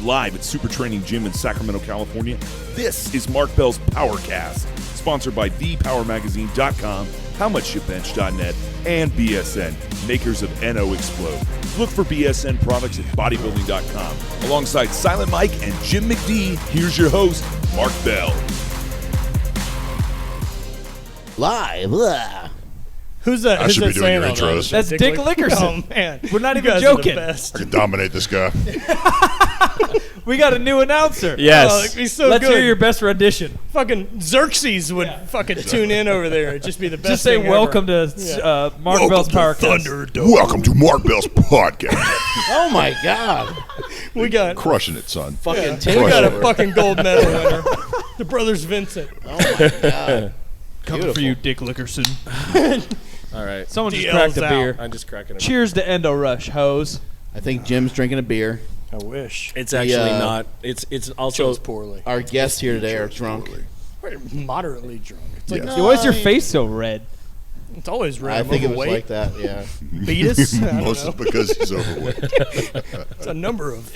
live at Super Training Gym in Sacramento, California. This is Mark Bell's PowerCast, sponsored by thepowermagazine.com, howmuchshipbench.net, and BSN, makers of NO Explode. Look for BSN products at bodybuilding.com. Alongside Silent Mike and Jim McD, here's your host, Mark Bell. Live. Who's that? I should be doing your saying all intros. that? That's Dick Lickerson. Oh, man. We're not You even guys are the joking. best. I can dominate this guy. We got a new announcer. Yes. Oh, he's so Let's good. hear your best rendition. Fucking Xerxes would fucking tune in over there. It'd just be the best Just say thing welcome ever. to Mark Bell's PowerCast. Welcome to Mark Bell's podcast. Oh my God. We got Crushing it, son. Fucking we takeover. got a fucking gold medal winner. The brothers Vincent. Oh my God. Coming for you, Dick Lickerson. All right. Someone just DL's cracked a out. beer. I'm just cracking it. Cheers to Endo Rush, hoes. I think Jim's drinking a beer. I wish. It's actually The, not. It's also Chose poorly. Our guests here today are drunk. We're moderately drunk. It's like Yeah. Why is your face so red? it's always red. I think it was overweight. like that, yeah. Beatus? I don't Most know. is because he's overweight. It's a number of.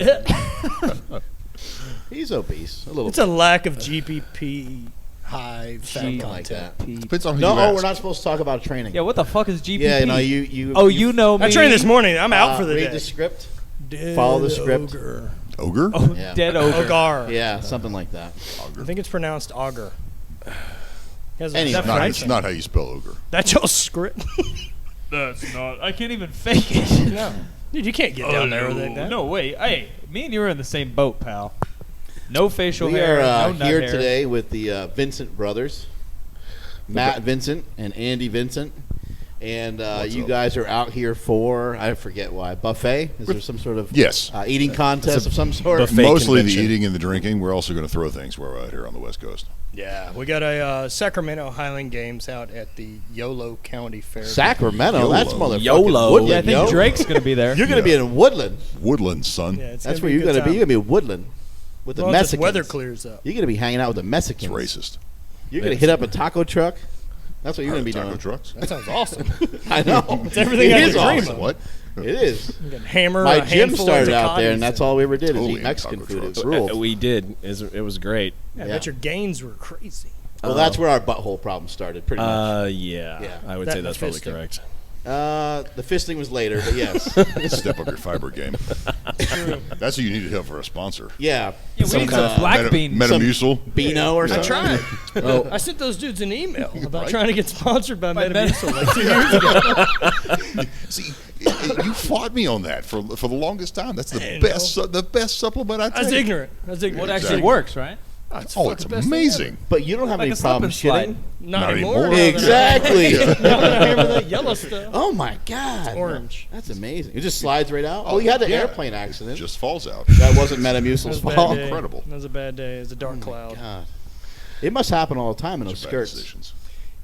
He's obese. A little It's a lack of GPP high fat something content. like that. Depends on who No, you ask. we're not supposed to talk about training. Yeah, what the fuck is GPP? Yeah, you know, you Oh, you know me. I trained this morning. I'm out for the read day. the script. Dead follow the script. Ogre. Ogre? Oh, Yeah. dead ogre. Ogar. Yeah, something like that. I think it's pronounced auger. Anyway. That's It's not how you spell ogre. That's your script. That's not. I can't even fake it. No. Dude, you can't get down there with that. No way. Hey, me and you were in the same boat, pal. No facial We hair. are no nut here hair. today with the Vincent brothers, Matt Vincent and Andy Vincent. And you up? guys are out here for, I forget why, buffet? Is there some sort of Yes. eating contest of some sort? buffet. Mostly convention. the eating and the drinking. We're also going to throw things while we're out here on the West Coast. Yeah, we got a Sacramento Highland Games out at the Yolo County Fair. Sacramento, YOLO. that's motherfucking YOLO. Woodland, Yeah, I think yo. Drake's going to be there. You're going to be in Woodland. Woodland, son. Yeah, it's That's gonna where be you're a going to good be. You're time. going to be in Woodland with the As long as Mexicans. the weather clears up. You're going to be hanging out with the It's Mexicans. racist. You're going to hit up a taco truck. That's what you're going to be Taco doing. trucks? That sounds awesome. I know. It's everything It I is could dream awesome. of. What? It is. You can hammer My a gym handful started of out there, and Tecates that's all we ever did is Totally eat Mexican taco food. It trucks. ruled. We did. It was great. Yeah, I Yeah. bet your gains were crazy. Well, that's where our butthole problem started, pretty much. Yeah. Yeah. I would That say and that's the probably fisting. correct. The fisting was later, but yes. Step up your fiber game. That's what you need to have for a sponsor. Yeah. Yeah, we need some black bean. Metamucil. Beano or I something. tried. Oh, I sent those dudes an email about Right. trying to get sponsored by By Metamucil like 2 years ago. See, you fought me on that for the longest time. That's I the didn't best the best supplement I take. I was ignorant. I was ignorant. What actually Exactly. works, right? Oh, it's Oh, fucking it's the best thing amazing. but you don't have Like any a slip problem and slide. shitting? ever. Not Not anymore. anymore. Exactly. Now that I remember that yellow stuff. Oh my God. Orange. That's amazing. It just slides right out. Oh, you had the Yeah. airplane accident. Just falls out. That wasn't That Metamucil's was a bad fault. day. Incredible. That was a bad day. It was a dark cloud. God. It must happen all the time in those Bad skirts. decisions.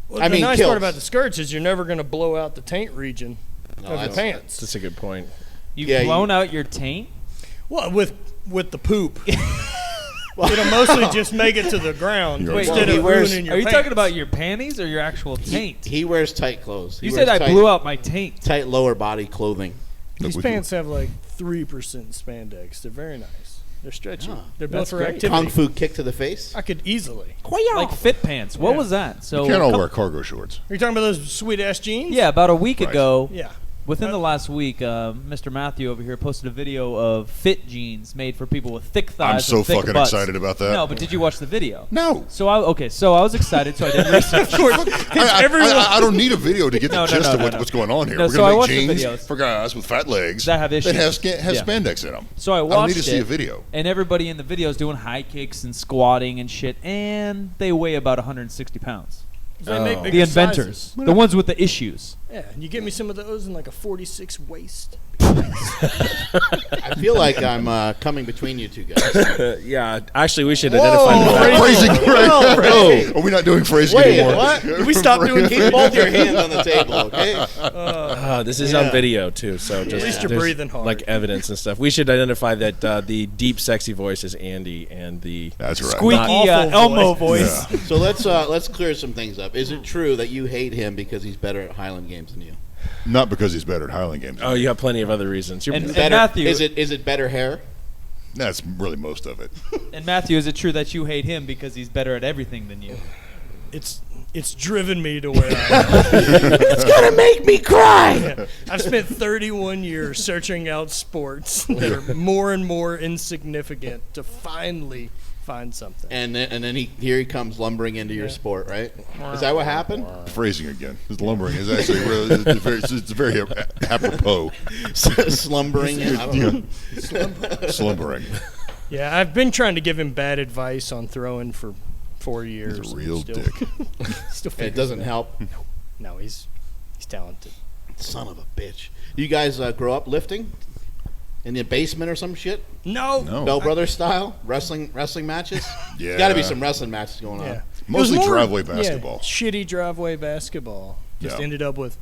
Well, I the mean, nice kills. part about the skirts is you're never going to blow out the taint region No, of your that's- pants. That's a good point. You've Yeah, blown out your taint? Well, with the poop. It'll mostly just make it to the ground You're instead right. He of wears- ruining your Are you pants. talking about your panties or your actual taint? He wears tight clothes. He You wears said I tight, blew out my taint. tight lower body clothing. These Look, we pants have like 3% spandex. They're very nice. They're stretchy. Ah, They're built that's for great. activity. Kung fu kick to the face. I could easily. Like fit pants. What Yeah. was that? So You can't all a wear cargo shorts. Are you talking about those sweet ass jeans? Yeah, about a week Right. ago, Yeah. within the last week, Mr. Matthew over here posted a video of fit jeans made for people with thick thighs. I'm so and thick fucking butts. excited about that. No, but did you watch the video? No. So I was excited, so I did research. I don't need a video to get the No, no, gist no, of no, no. what's going on here. No, We're so going I to watched make the jeans videos for guys with fat legs that have issues. that have Yeah. spandex in them. So I I watched don't need to see it, a video. and everybody in the video is doing high kicks and squatting and shit, and they weigh about 160 pounds. They make Oh. bigger The inventors, sizes. the ones with the issues. Yeah, and you get me some of those in like a 46 waist. I feel like I'm coming between you two guys. Yeah. Actually, we should identify that. Phrasing, right? Oh. Are we not doing phrasing Wait, anymore? what? Did we stop doing Keep both your hands on the table, okay? This is Yeah. on video too, so just least you're there's, breathing hard. like evidence and stuff. We should identify that the deep, sexy voice is Andy, and the That's right. Squeaky Awful Elmo voice. voice. So let's clear some things up. Is it true that you hate him because he's better at Highland Games than you? Not because he's better at Highland Games. you have plenty of other reasons. You're And Better, Matthew, is it better hair? That's really most of it. And Matthew, is it true that you hate him because he's better at everything than you? It's driven me to where it's gonna make me cry. Yeah. I've spent 31 years searching out sports that are more and more insignificant to finally find something. And then here he comes lumbering into your sport, right? Is that what happened? Phrasing again. His lumbering is actually really, it's very apropos. Slumbering. I don't know. Slumbering. Yeah, I've been trying to give him bad advice on throwing for 4 years. He's a real still, dick. Still It doesn't help. No, he's talented. Son of a bitch. You guys grow up lifting? In the basement or some shit? No. Bell Brothers style? Wrestling matches? Yeah. There's got to be some wrestling matches going on. Yeah. Mostly It was more- driveway basketball. Shitty driveway basketball. Just Yeah. ended up with.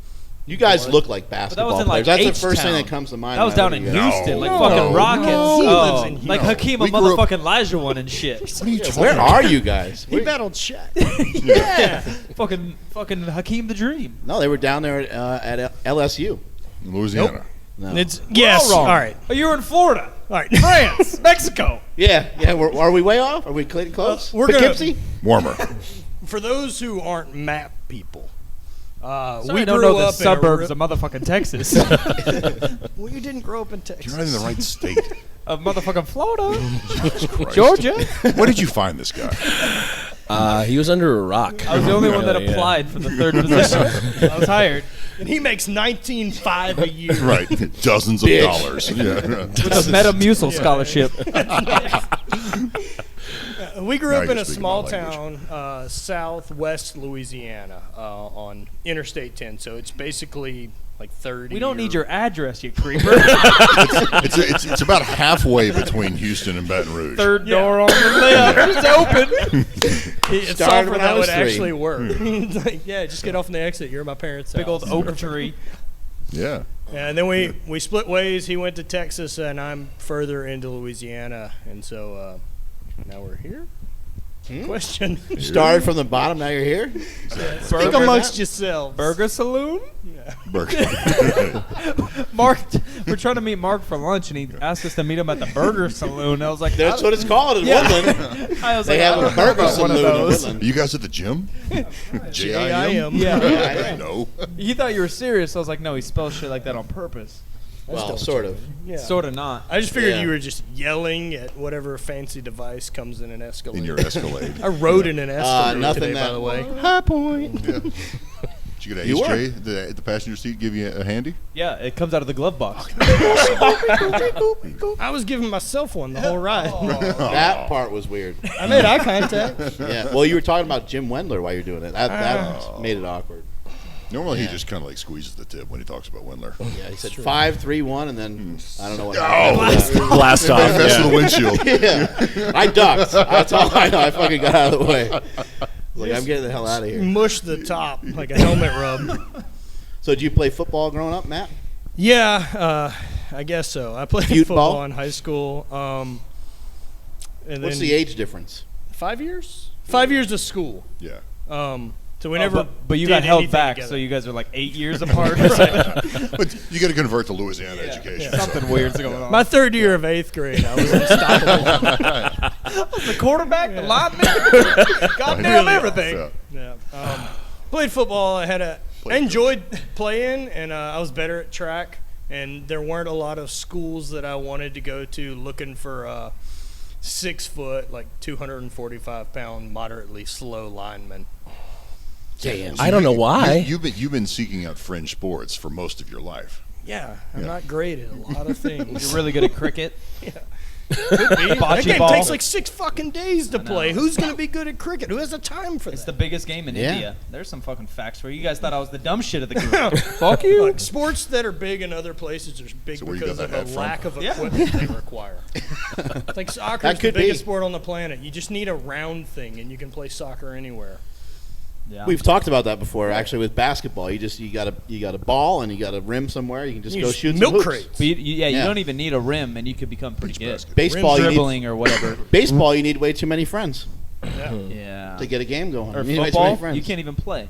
You guys look like basketball in, like, players. That's the first H-Town. thing that comes to mind. That was when I down look in at you guys. Houston, like No. fucking Rockets. No. He Oh, lives in like Houston. Hakeem We grew up- motherfucking Elijah and shit. What are you talking Where about? are you guys? He battled Shaq. Yeah, fucking Hakeem the Dream. No, they were down there at LSU. In Louisiana. No. It's yes. All wrong. All right. Oh, you were in Florida, All right. France, Mexico. Yeah. Are we way off? Are we close? We're gonna- Poughkeepsie? Warmer. For those who aren't map people, Sorry, we I don't grew know the up suburbs of motherfucking Texas. Well, you didn't grow up in Texas. You're not in the right state. Of motherfucking Florida, Jesus Christ. Georgia. Where did you find this guy? He was under a rock. I was the only one that Yeah. applied for the third position. I was hired And he makes $19,500 a year. Right. Dozens of Bitch. dollars. Yeah. with a Metamucil scholarship. We grew Now up you're in a speaking small my language. town, southwest Louisiana, on Interstate 10. So it's basically like 30. We don't need or- your address, you creeper. It's about halfway between Houston and Baton Rouge. Third door on the left. It's open. It's Started offer when I that was would 3. actually work. Like, yeah, just get off on the exit. You're at my parents' Big old house. oak tree. Yeah. And then we split ways. He went to Texas, and I'm further into Louisiana. And so now we're here. Question. Started from the bottom, now you're here? Think amongst yourselves. Burger Saloon? Burger. Mark, we're trying to meet Mark for lunch, and he asked us to meet him at the Burger Saloon. I was like, That's what it's called in Woodland. I was They like, have I a don't know burger about one saloon of in those. Woodland. Are you guys at the gym? J-I-M. Yeah. No. He thought you were serious. I was like, no, he spells shit like that on purpose. Well, sort of. Yeah. Sort of not. I just figured Yeah. you were just yelling at whatever fancy device comes in an Escalade. In your Escalade. I rode in an Escalade nothing today, that- by the way. High point. Yeah. Did you get an You were. HJ, the passenger seat, give you a handy? Yeah, it comes out of the glove box. I was giving myself one the whole ride. That part was weird. I made eye contact. Yeah. Well, you were talking about Jim Wendler while you're doing it. That made it awkward. Normally he just kind of like squeezes the tip when he talks about Wendler. Yeah, he said 5, 3, 1, and then I don't know what Oh, happened. Blast off. Mess Yeah. with the windshield. Yeah. I ducked. That's all I know. I fucking got out of the way. Like, I'm getting the hell out of here. Mush the top like a helmet rub. So, did you play football growing up, Matt? Yeah, I guess so. I played Cute football ball? in high school. And What's then the age difference? 5 years? 5 years of school. Yeah. So we never. but you did got held anything back, together. so you guys are like 8 years apart. But you got to convert to Louisiana education. Something weird's going on. My third year of 8th grade, I was unstoppable. The quarterback, the lineman, goddamn everything. Yeah. Yeah. Played football. I enjoyed playing, and I was better at track. And there weren't a lot of schools that I wanted to go to looking for 6 foot, like 245-pound, moderately slow lineman. Damn. I don't know why. You've been seeking out fringe sports for most of your life. Yeah, I'm not great at a lot of things. You're really good at cricket. That Bocce game ball. takes like 6 fucking days to play. Who's going to be good at cricket? Who has the time for It's that? the biggest game in Yeah. India. There's some fucking facts for you. You guys thought I was the dumb shit of the group. Fuck you. Like, sports that are big in other places are big So where you because got of that the hat lack from? of Yeah. equipment they require. It's like soccer That is the could biggest be. sport on the planet. You just need a round thing, and you can play soccer anywhere. Yeah. We've talked about that before, actually, with basketball. You got a ball and you got a rim somewhere. You can just You go just shoot some milk hoops. crates. But you Yeah. don't even need a rim, and you could become pretty good. basket. Baseball, you need Dribbling or whatever. baseball. You need way too many friends Yeah. to get a game going. Or You need way too many football, friends. you can't even play.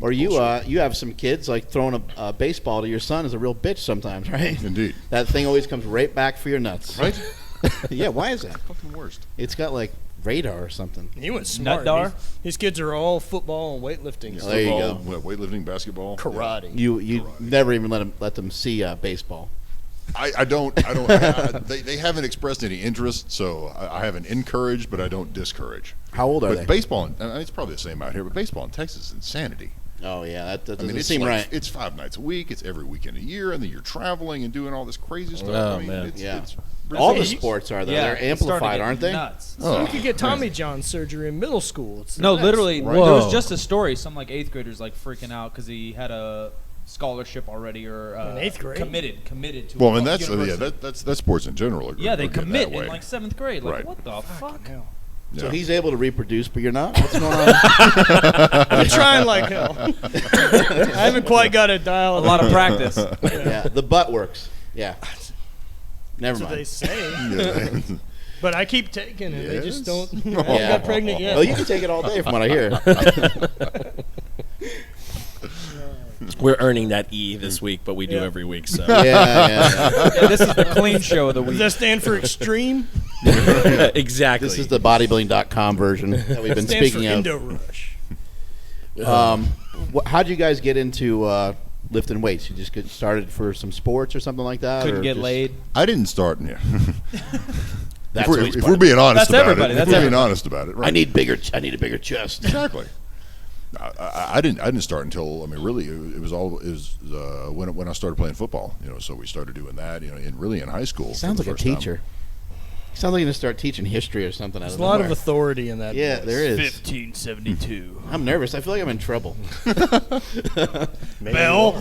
Or you have some kids like throwing a baseball to your son is a real bitch sometimes, right? Indeed. That thing always comes right back for your nuts. Right? Yeah, why is that? Fucking worst. It's got like radar or something. He went smart. Nutdar? His kids are all football and weightlifting. Yeah, So There you football, weightlifting, basketball. karate. You never even let them see baseball. I don't. They haven't expressed any interest, so I haven't encouraged, but I don't discourage. How old are But they? baseball, it's probably the same out here. But baseball in Texas is insanity. Oh yeah, that doesn't it's seem like, right. It's 5 nights a week. It's every weekend a year, and then you're traveling and doing all this crazy stuff. Oh, man. It's, Yeah. it's All the ridiculous. sports are though. Yeah, They're it's starting to amplified, get aren't they? Nuts. So you could get Tommy John surgery in middle school. It's No, nuts. literally, Right. there was Whoa. just a story. Some like 8th graders like freaking out because he had a scholarship already or In 8th grade? committed to. Well, a and that's university. that's sports in general. yeah, they are getting commit that way. in like 7th grade. Like Right. what the fuck? Hell. Yeah. So he's able to reproduce, but you're not. What's going on? I'm trying like hell. I haven't quite got it A dialed. lot of practice. Yeah, the butt works. Yeah. Never That's what they mind. say. Yeah. But I keep taking it. They just Yes. don't. I haven't got pregnant yet. Well, you can take it all day from what I hear. We're earning that E this week, but we do Yeah. every week. So Yeah. Yeah, this is the clean show of the Does week. that stand for extreme? exactly. This is the bodybuilding.com version that we've been Stands speaking for of. Indo Rush. How'd you guys get into lifting weights? You just get started for some sports or something like that? Couldn't or get just- laid. I didn't start. Yeah. That's if we're, always if part we're of being honest That's about everybody. it, That's if we're being everybody. honest about it, right? I need a bigger chest. Exactly. I didn't start until really it was when I started playing football. So we started doing that. Really in high school. Sounds for like the a first time. techer. Sounds like you're gonna start teaching history or something. There's a lot of authority in that. Yeah, voice. there is. 1572. I'm nervous. I feel like I'm in trouble. Bell.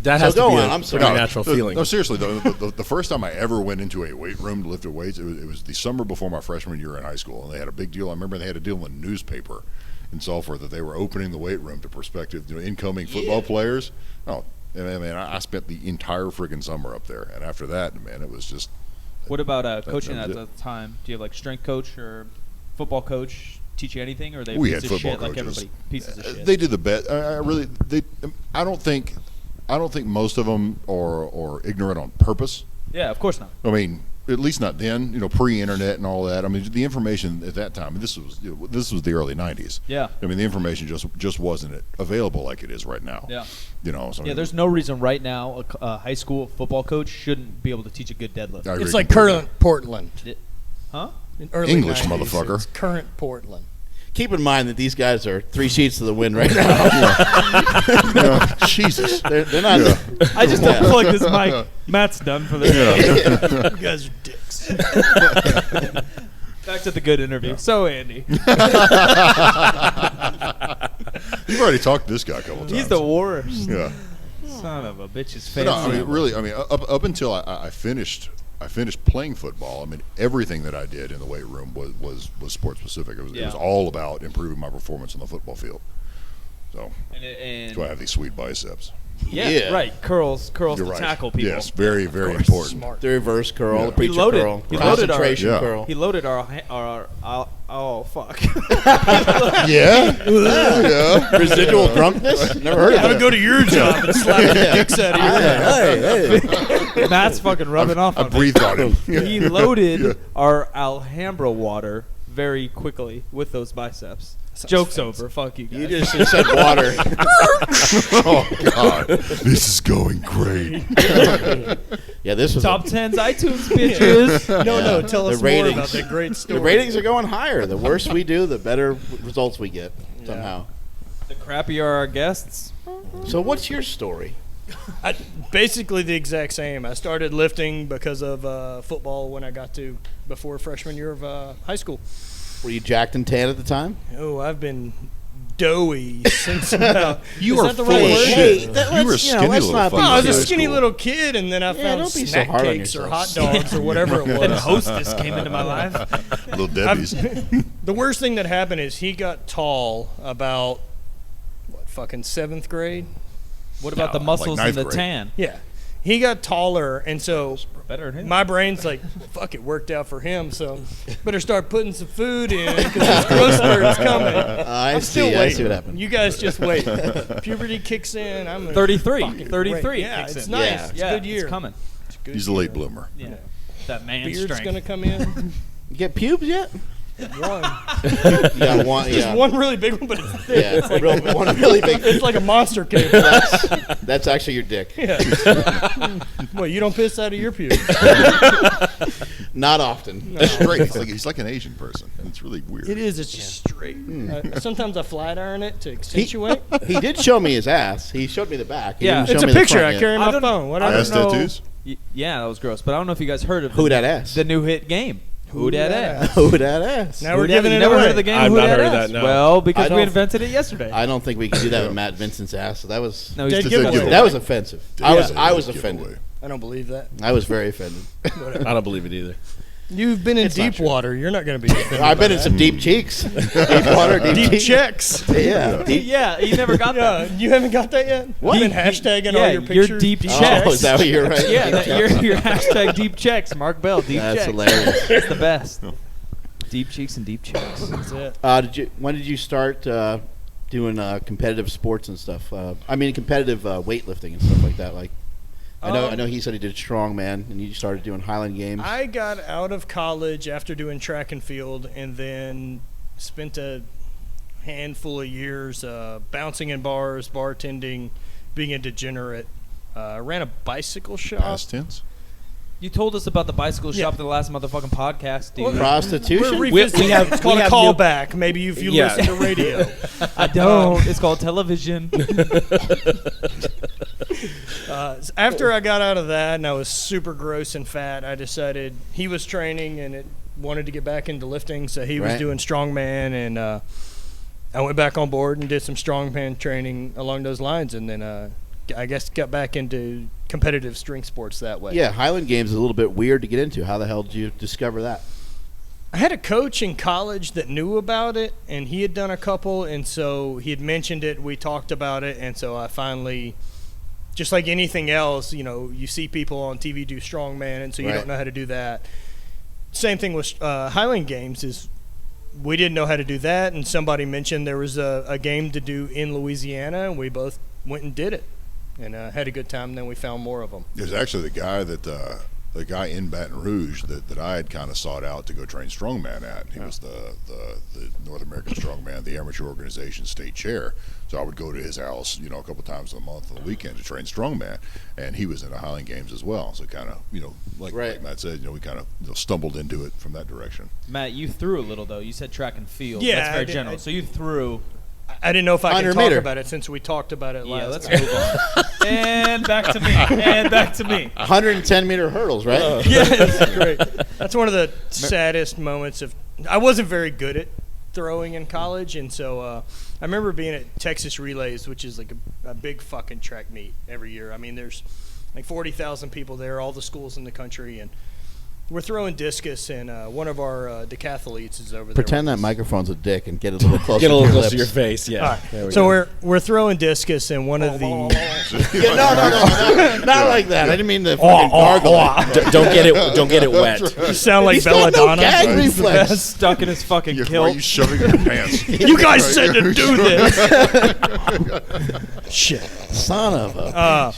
that has So to be go a on, I'm sorry. pretty natural feeling. No, seriously though, the first time I ever went into a weight room to lift weights, it was the summer before my freshman year in high school, and they had a big deal. I remember they had a deal in the newspaper and so forth that they were opening the weight room to prospective incoming football players. Oh, and man, I spent the entire friggin' summer up there, and after that, man, it was just. What about coaching that at was the time? Do you have like strength coach or football coach teach you anything, or are they We pieces had of shit football like coaches. everybody? Pieces of shit. They did the best. I don't think most of them are ignorant on purpose. Yeah, of course not. I mean, at least not then. Pre-internet and all that. I mean, the information at that time. This was the early '90s. Yeah. I mean, the information just wasn't available like it is right now. Yeah. So I Yeah, mean, there's no reason right now a high school football coach shouldn't be able to teach a good deadlift. I agree It's like completely. current Portland. Huh? In early English, 90s, motherfucker. It's current Portland. Keep in mind that these guys are 3 sheets to the wind right now. Jesus. They're not. I just unplugged this mic. Matt's done for this. You guys are dicks. Back to the good interview. So, Andy. You've already talked to this guy a couple times. He's the worst. Yeah. Son of a bitch's But face. no, I mean, really. I mean, up until I finished playing football. I mean, everything that I did in the weight room was sport specific. It was Yeah. all about improving my performance on the football field. So And that's why I have these sweet biceps. Yeah. right. Curls You're to right. tackle people. Yes, very, very important. Smart. The reverse curl, Yeah. the preacher He loaded- curl, he loaded our- concentration Yeah. curl. He loaded our oh fuck. Yeah, yeah. Residual drunkenness? Never heard I of would that. go to your job and slap the dicks out of your head. Hey. Matt's fucking rubbing off I on me. breathed on him. He loaded Yeah. our Alhambra water very quickly with those biceps. Joke's over. Fuck you guys. You just said water. Oh God, this is going great. Yeah, this was Top 10s iTunes bitches. No, tell The us more ratings. about that great story. the ratings are going higher. The worse we do, the better results we get somehow. The crappier our guests. So what's your story? Basically the exact same. I started lifting because of football when I got to before freshman year of high school. Were you jacked and tan at the time? Oh, I've been doughy since about. You is are that the full right of word? shit. Hey, You let's- were a you know, skinny let's little not be fucker. No, I was a in high skinny school. little kid, and then I found don't be so snack hard on cakes or yourself. hot dogs or whatever it Then was. Hostess came into my life. Little Debbie's. The worst thing that happened is he got tall about fucking 7th grade. What about No, the muscles like and the ninth grade. tan? Yeah, he got taller, and so Better than him. my brain's like, fuck, it worked out for him. So better start putting some food in because his growth spurt's coming. I I'm see. still I waiting. see what happened. You guys just wait. Puberty kicks in. I'm 33. fucking 33. great. Yeah, kicks it's in. nice. Yeah. It's a good year. It's coming. It's a good He's a year. late bloomer. Yeah. That man beard's strength. gonna come in. You get pubes yet? One. You got one. Just Yeah. one really big one, but it's thick. Yeah. One really big. It's like a monster cave. That's actually your dick. Yeah. Well, you don't piss out of your pubes. Not often. Straight. He's like an Asian person. It's really weird. It is. It's just straight. Sometimes I flat iron it to accentuate. He did show me his ass. He showed me the back. He Yeah. didn't It's show a me the picture. front I yet. carry I my don't- phone. What I Ass don't know. tattoos? Yeah, that was gross. But I don't know if you guys heard of Who that ass? the new hit game. Who that ass? Who that ass? Now we're Who dat- giving you it never away. heard of the game? I've Who not dat heard of ass? that, no. Well, I because we don't- invented it yesterday. I don't think we can do that with Matt Vincent's ass. That was No, he's Dead just giveaway. giveaway. that was offensive. I was Giveaway. offended. I don't believe that. I was very offended. I don't believe it either. You've been in It's not deep true. water. You're not going to be offended I've by been in that. some deep cheeks, deep water, deep cheeks. checks. Yeah, deep. yeah, you never got Yeah, that. you haven't got that yet? What? You've been hashtagging Yeah, all your pictures? your deep Oh, checks. is that what you're right? Yeah, your hashtag deep checks, Mark Bell. Deep That's checks. hilarious. That's the best. Deep cheeks and deep checks. That's it. When did you start doing competitive sports and stuff? I mean, competitive weightlifting and stuff like that. Like, I know he said he did strongman, and you started doing Highland Games. I got out of college after doing track and field and then spent a handful of years bouncing in bars, bartending, being a degenerate. Ran a bicycle shop. Past tense? You told us about the bicycle shop in the last motherfucking podcast, dude. Prostitution. We're revisiting. It's called a have callback. Maybe if you Yeah. listen to radio. I don't. It's called television. After I got out of that and I was super gross and fat, I decided he was training and wanted to get back into lifting, so he was Right. doing strongman, and I went back on board and did some strongman training along those lines, and then I guess got back into competitive strength sports that way. Yeah, Highland Games is a little bit weird to get into. How the hell did you discover that? I had a coach in college that knew about it, and he had done a couple, and so he had mentioned it. We talked about it, and so I finally, just like anything else, you see people on TV do strongman, and so you Right. don't know how to do that. Same thing with Highland Games is we didn't know how to do that, and somebody mentioned there was a game to do in Louisiana, and we both went and did it, and had a good time. Then we found more of them. There's actually the guy in Baton Rouge that I had kind of sought out to go train strongman at. He was the North American Strongman, the amateur organization state chair. So I would go to his house, a couple times a month on the weekend to train strongman, and he was in the Highland Games as well. So kind of, like Matt said, we kind of stumbled into it from that direction. Matt, you threw a little, though. You said track and field. Yeah, That's I very did- general. So you threw. I didn't know if I could 100 talk meter. about it since we talked about it last Yeah, let's time. move on. And back to me. And back to me. 110-meter hurdles, right? Yeah, it's great. That's one of the saddest moments of. I wasn't very good at throwing in college, and so I remember being at Texas Relays, which is like a big fucking track meet every year. I mean, there's like 40,000 people there, all the schools in the country, and we're throwing discus, and one of our decathletes is over there. Pretend with that us. microphone's a dick and get a little closer. Get a little to your closer to your lips. face. Yeah. All right. There we So go. we're throwing discus, and one of the Yeah, no, not like that. I didn't mean the fucking gargle. Don't get it wet. you sound like He's got no Belladonna. gag It's the reflex. best. Stuck in his fucking Why are kilt. you shoving your pants? You guys said to do this. Shit. Son of a.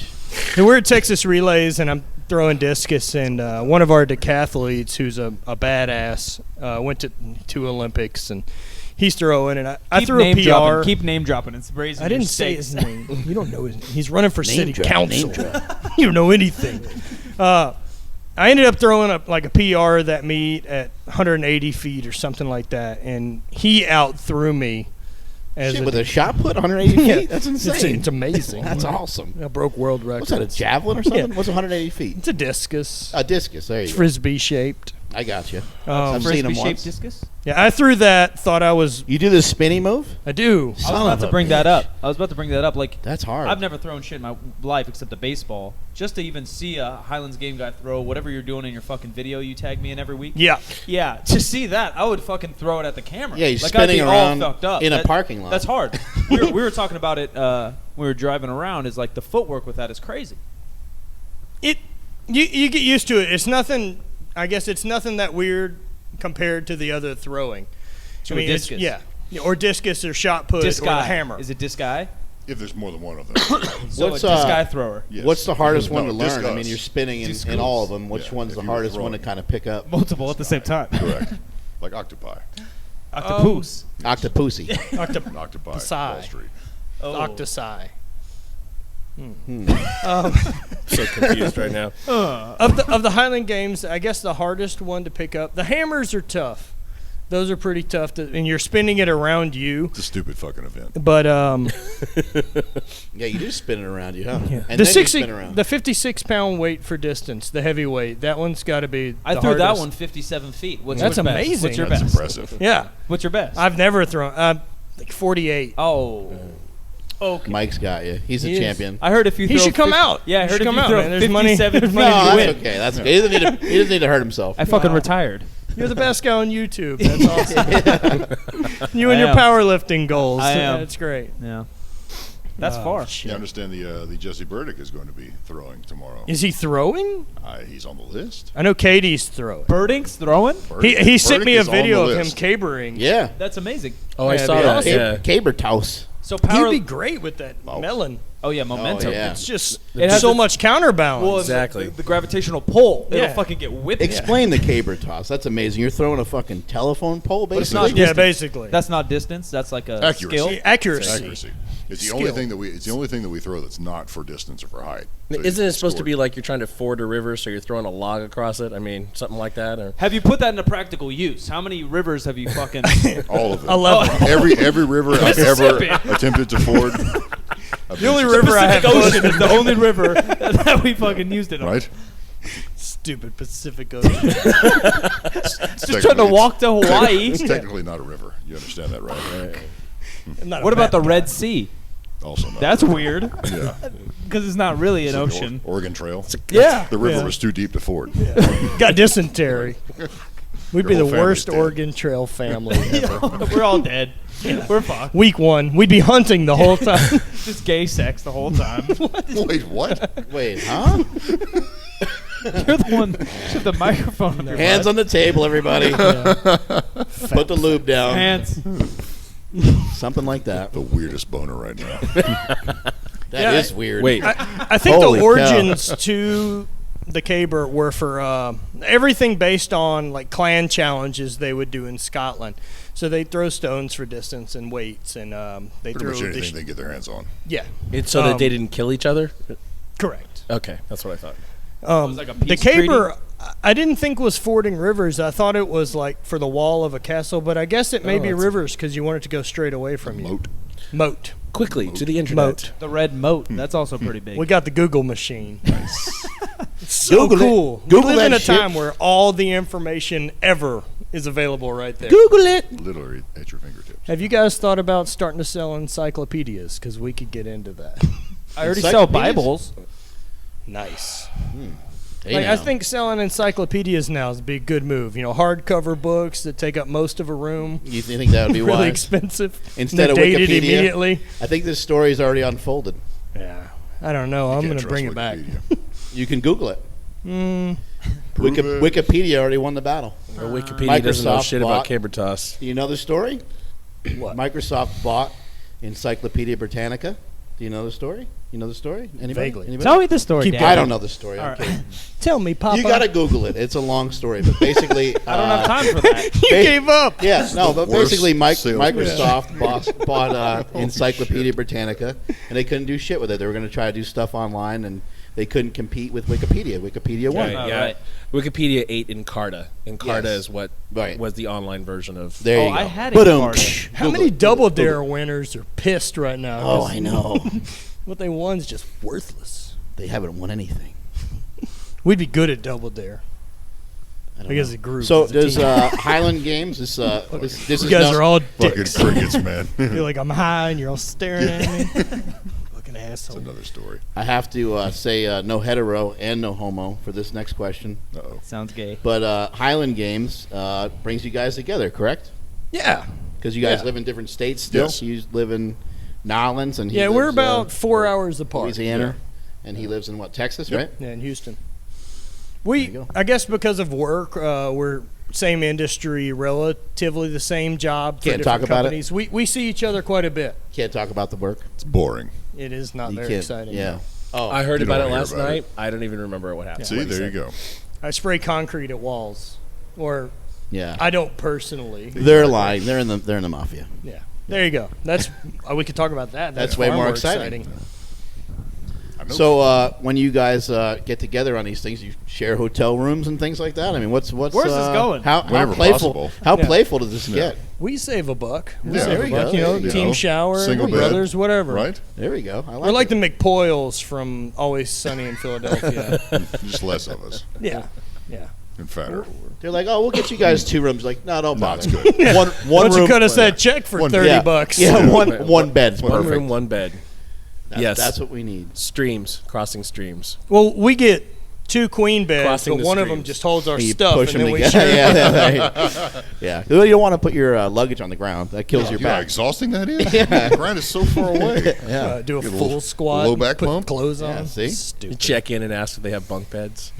And we're at Texas Relays, and I'm throwing discus, and one of our decathletes, who's a badass, went to two Olympics, and he's throwing, and I Keep threw a name PR. dropping. Keep name dropping. It's raising I your didn't say stakes. his name. You don't know his name. He's running for city drop, council. name drop. You don't know anything. I ended up throwing a PR that meet at 180 feet or something like that, and he out threw me. As Shit, with a shot put 180 feet? Yeah. That's It's insane. amazing. That's awesome. I broke world records. What's that, a javelin or something? Yeah. What's 180 feet? It's a discus. A discus. There you go. Frisbee shaped. I got you. I've seen them Frisbee-shaped once. discus? Yeah, I threw that. Thought I was. You do the spinny move? I do. I was Son about of to a bring that bitch. up. Like, That's hard. I've never thrown shit in my life except a baseball. Just to even see a Highlands game guy throw whatever you're doing in your fucking video you tag me in every week. Yeah. Yeah, to see that, I would fucking throw it at the camera. Yeah, he's like, spinning I'd be around all fucked up. in a parking lot. That's hard. we were talking about it when we were driving around. Is like the footwork with that is crazy. You get used to it. It's nothing. I guess it's nothing that weird compared to the other throwing. To a it's- discus. Yeah. Or discus or shot put Disc or guy. a hammer. Is it disc guy? If there's more than one of them. So What's, a disc guy thrower. Yes. What's the hardest one to discus. learn? I mean, you're spinning in all of them. Which Yeah, one's if the you were hardest one to throwing. kind of pick up? Multiple at the same time. Correct. Like octopi. Octopus. Octopussy. Octopi. Psi. Wall Street. Oh. Octosi. So confused right now. Of the Highland Games, I guess the hardest one to pick up. The hammers are tough. Those are pretty tough, and you're spinning it around you. It's a stupid fucking event. But Yeah, you do spin it around you, huh? yeah. And the then you spin around. the 56-pound weight for distance, the heavyweight, that one's got to be. I the threw that hardest. one 57 feet. What's That's your best? amazing. What's your That's best? impressive. Yeah, What's your best? I've never thrown like 48. Oh. Okay. Mike's got you. He's He a is. champion. I heard if you He throw should come 50 out. Yeah, I He heard should if come you out, throw man. There's money- 57 there's feet, money No, to you that's win. okay. That's okay. He doesn't need to hurt himself. I fucking retired. You're the best guy on YouTube. That's awesome. You and I your am. powerlifting goals. I am. That's great. Yeah. That's Oh, far. shit. I understand the Jesse Burdick is going to be throwing tomorrow. Is he throwing? He's on the list. I know Katie's throwing. Birding's throwing? He sent me a Burdick is on video the of him list. cabering. Yeah. That's amazing. Oh, I Yeah, saw it'd be that. awesome. Yeah. Caber toss. So He'd power. be great with that melon. Oh yeah, momentum. Oh, yeah. It's just It has so this- much counterbalance. Well, Exactly. The gravitational pull. Yeah. It'll fucking get whipped. Explain the caber toss. That's amazing. You're throwing a fucking telephone pole, But it's basically. not yeah, distance. basically. That's not distance. That's like a Accuracy. skill. Accuracy. It's the Skill. only thing that we. It's the only thing that we throw that's not for distance or for height. So Isn't you it supposed to score. be like you're trying to ford a river, so you're throwing a log across it? I mean, something like that, or Have you put that into practical use? How many rivers have you fucking? all of them? 11. Every river I've ever attempted to ford. The only river I have Pacific Ocean close is the only river that we fucking used it on. Right. stupid Pacific Ocean. Just trying to walk to Hawaii. It's technically not a river. You understand that, right? Not a What about the map Red guy. Sea? Also not. That's weird yeah. because it's not really an It's like the ocean. Oregon Trail. Yeah. The river yeah. was too deep to ford. Got dysentery. We'd be Your the whole worst family's dead. Oregon Trail family ever. We're all dead. We're fucked. Week 1, we'd be hunting the whole time. Just gay sex the whole time. Wait, what? Wait, huh? You're the one with the microphone on your Hands butt. on the table, everybody. Put the lube down. Hands. Something like that. The weirdest boner right now. That is Yeah, weird. wait. I think Holy the cow. origins to the caber were for everything based on like clan challenges they would do in Scotland. So they throw stones for distance and weights, and they Pretty throw much anything they can get their hands on. yeah, it's so that they didn't kill each other? correct. Okay, that's what I thought. was like a The peace caber, I didn't think was fording rivers. I thought it was like for the wall of a castle, but I guess it may be that's- rivers because you want it to go straight away from you. Moat. Moat. Quickly to the internet. Moat. The red moat. That's also pretty big. We got the Google machine. It's so Google it. cool. Google we live in that a shit. time where all the information ever is available right there. Google it. Literally at your fingertips. Have you guys thought about starting to sell encyclopedias? Because we could get into that. I already sell Encyclopedias? Bibles. Nice. Hey, Like, now. I think selling encyclopedias now is a big good move. You know, hardcover books that take up most of a room. You think that would be Really wise? expensive. Instead and of they're dated Wikipedia? immediately. I think this story's already unfolded. Yeah. I don't know. I'm Can't going to trust bring it back. Wikipedia. You can Google it. Prove it. Wikipedia already won the battle. Or Wikipedia doesn't know Microsoft shit about bought- caber toss. Do you know the story? What? Microsoft bought Encyclopedia Britannica. Do you know the story? You know the story? Anybody? Vaguely. Anybody? Tell me the story, Keep Dad. I don't know the story. All Okay. Tell me, Papa. You got to Google it. It's a long story, but basically, I don't have time for that. You gave up. Yeah, no, but Worst basically, salesman. Microsoft bought Encyclopedia Britannica, and they couldn't do shit with it. They were going to try to do stuff online, and they couldn't compete with Wikipedia. Wikipedia won. Right, Oh, yeah. right. Wikipedia ate Encarta. Encarta Yes. is what Right. was the online version of. There Oh, you go. I had Ba-dum. Encarta. How many Double Dare winners are pissed right now? Oh, 'Cause I know. What they won is just worthless. They haven't won anything. We'd be good at Double Dare. I don't Because know. it grew. So as a does team. Highland Games? This You is guys no- are all Fucking dicks. crickets, man. You're like, I'm high, and you're all staring at me. Fucking That's asshole. another story. I have to say no hetero and no homo for this next question. Uh-oh. Sounds gay. But Highland Games brings you guys together, correct? Yeah. Because you guys Yeah. live in different states still. Yes. You live in Nolans, and he Yeah, we're lives, about 4 hours apart. Louisiana, and he lives in what, Texas, right? Yeah, in Houston. There you We, go. I guess because of work, we're same industry, relatively the same job. For Can't talk different about companies. We see each other quite a bit. Can't talk about the work. It's boring. It is not You very can't- exciting. Yeah. Oh, I heard You about don't it hear last about night. it. I don't even remember what happened. See, What he there you said. go. I spray concrete at walls, or yeah. I don't personally. They're lying. They're in the mafia. Yeah. There you go. That's we could talk about that. That's far way more exciting. I know. So when you guys get together on these things, you share hotel rooms and things like that. I mean, what's Where's this going? How Whenever playful? possible. How Yeah. playful does this get? We save a buck. We Yeah, save there a you buck. go, You know, there you team go. shower, Single bed. brothers, whatever. Right? There we go. I We're like it. the McPoyles from Always Sunny in Philadelphia. Just less of us Yeah. Yeah. and fatter. They're like, oh, we'll get you guys 2 rooms. Like, no, don't No, bother. it's good. One But you room. could have said check for One- 30 yeah. bucks. Yeah, one bed's One perfect. room, one bed. Yes. That's what we need. Streams, crossing streams. Well, we get 2 queen beds, Crossing but the one of them streams. just holds our And you stuff, push and them then we together. share. Yeah. You don't want to put your luggage on the ground. That kills your You know how back. exhausting that is? Yeah. The grind is so far away. Yeah. Do a Get a full little- squat, low back put bump. clothes Yeah, on. see? You Stupid. check in and ask if they have bunk beds.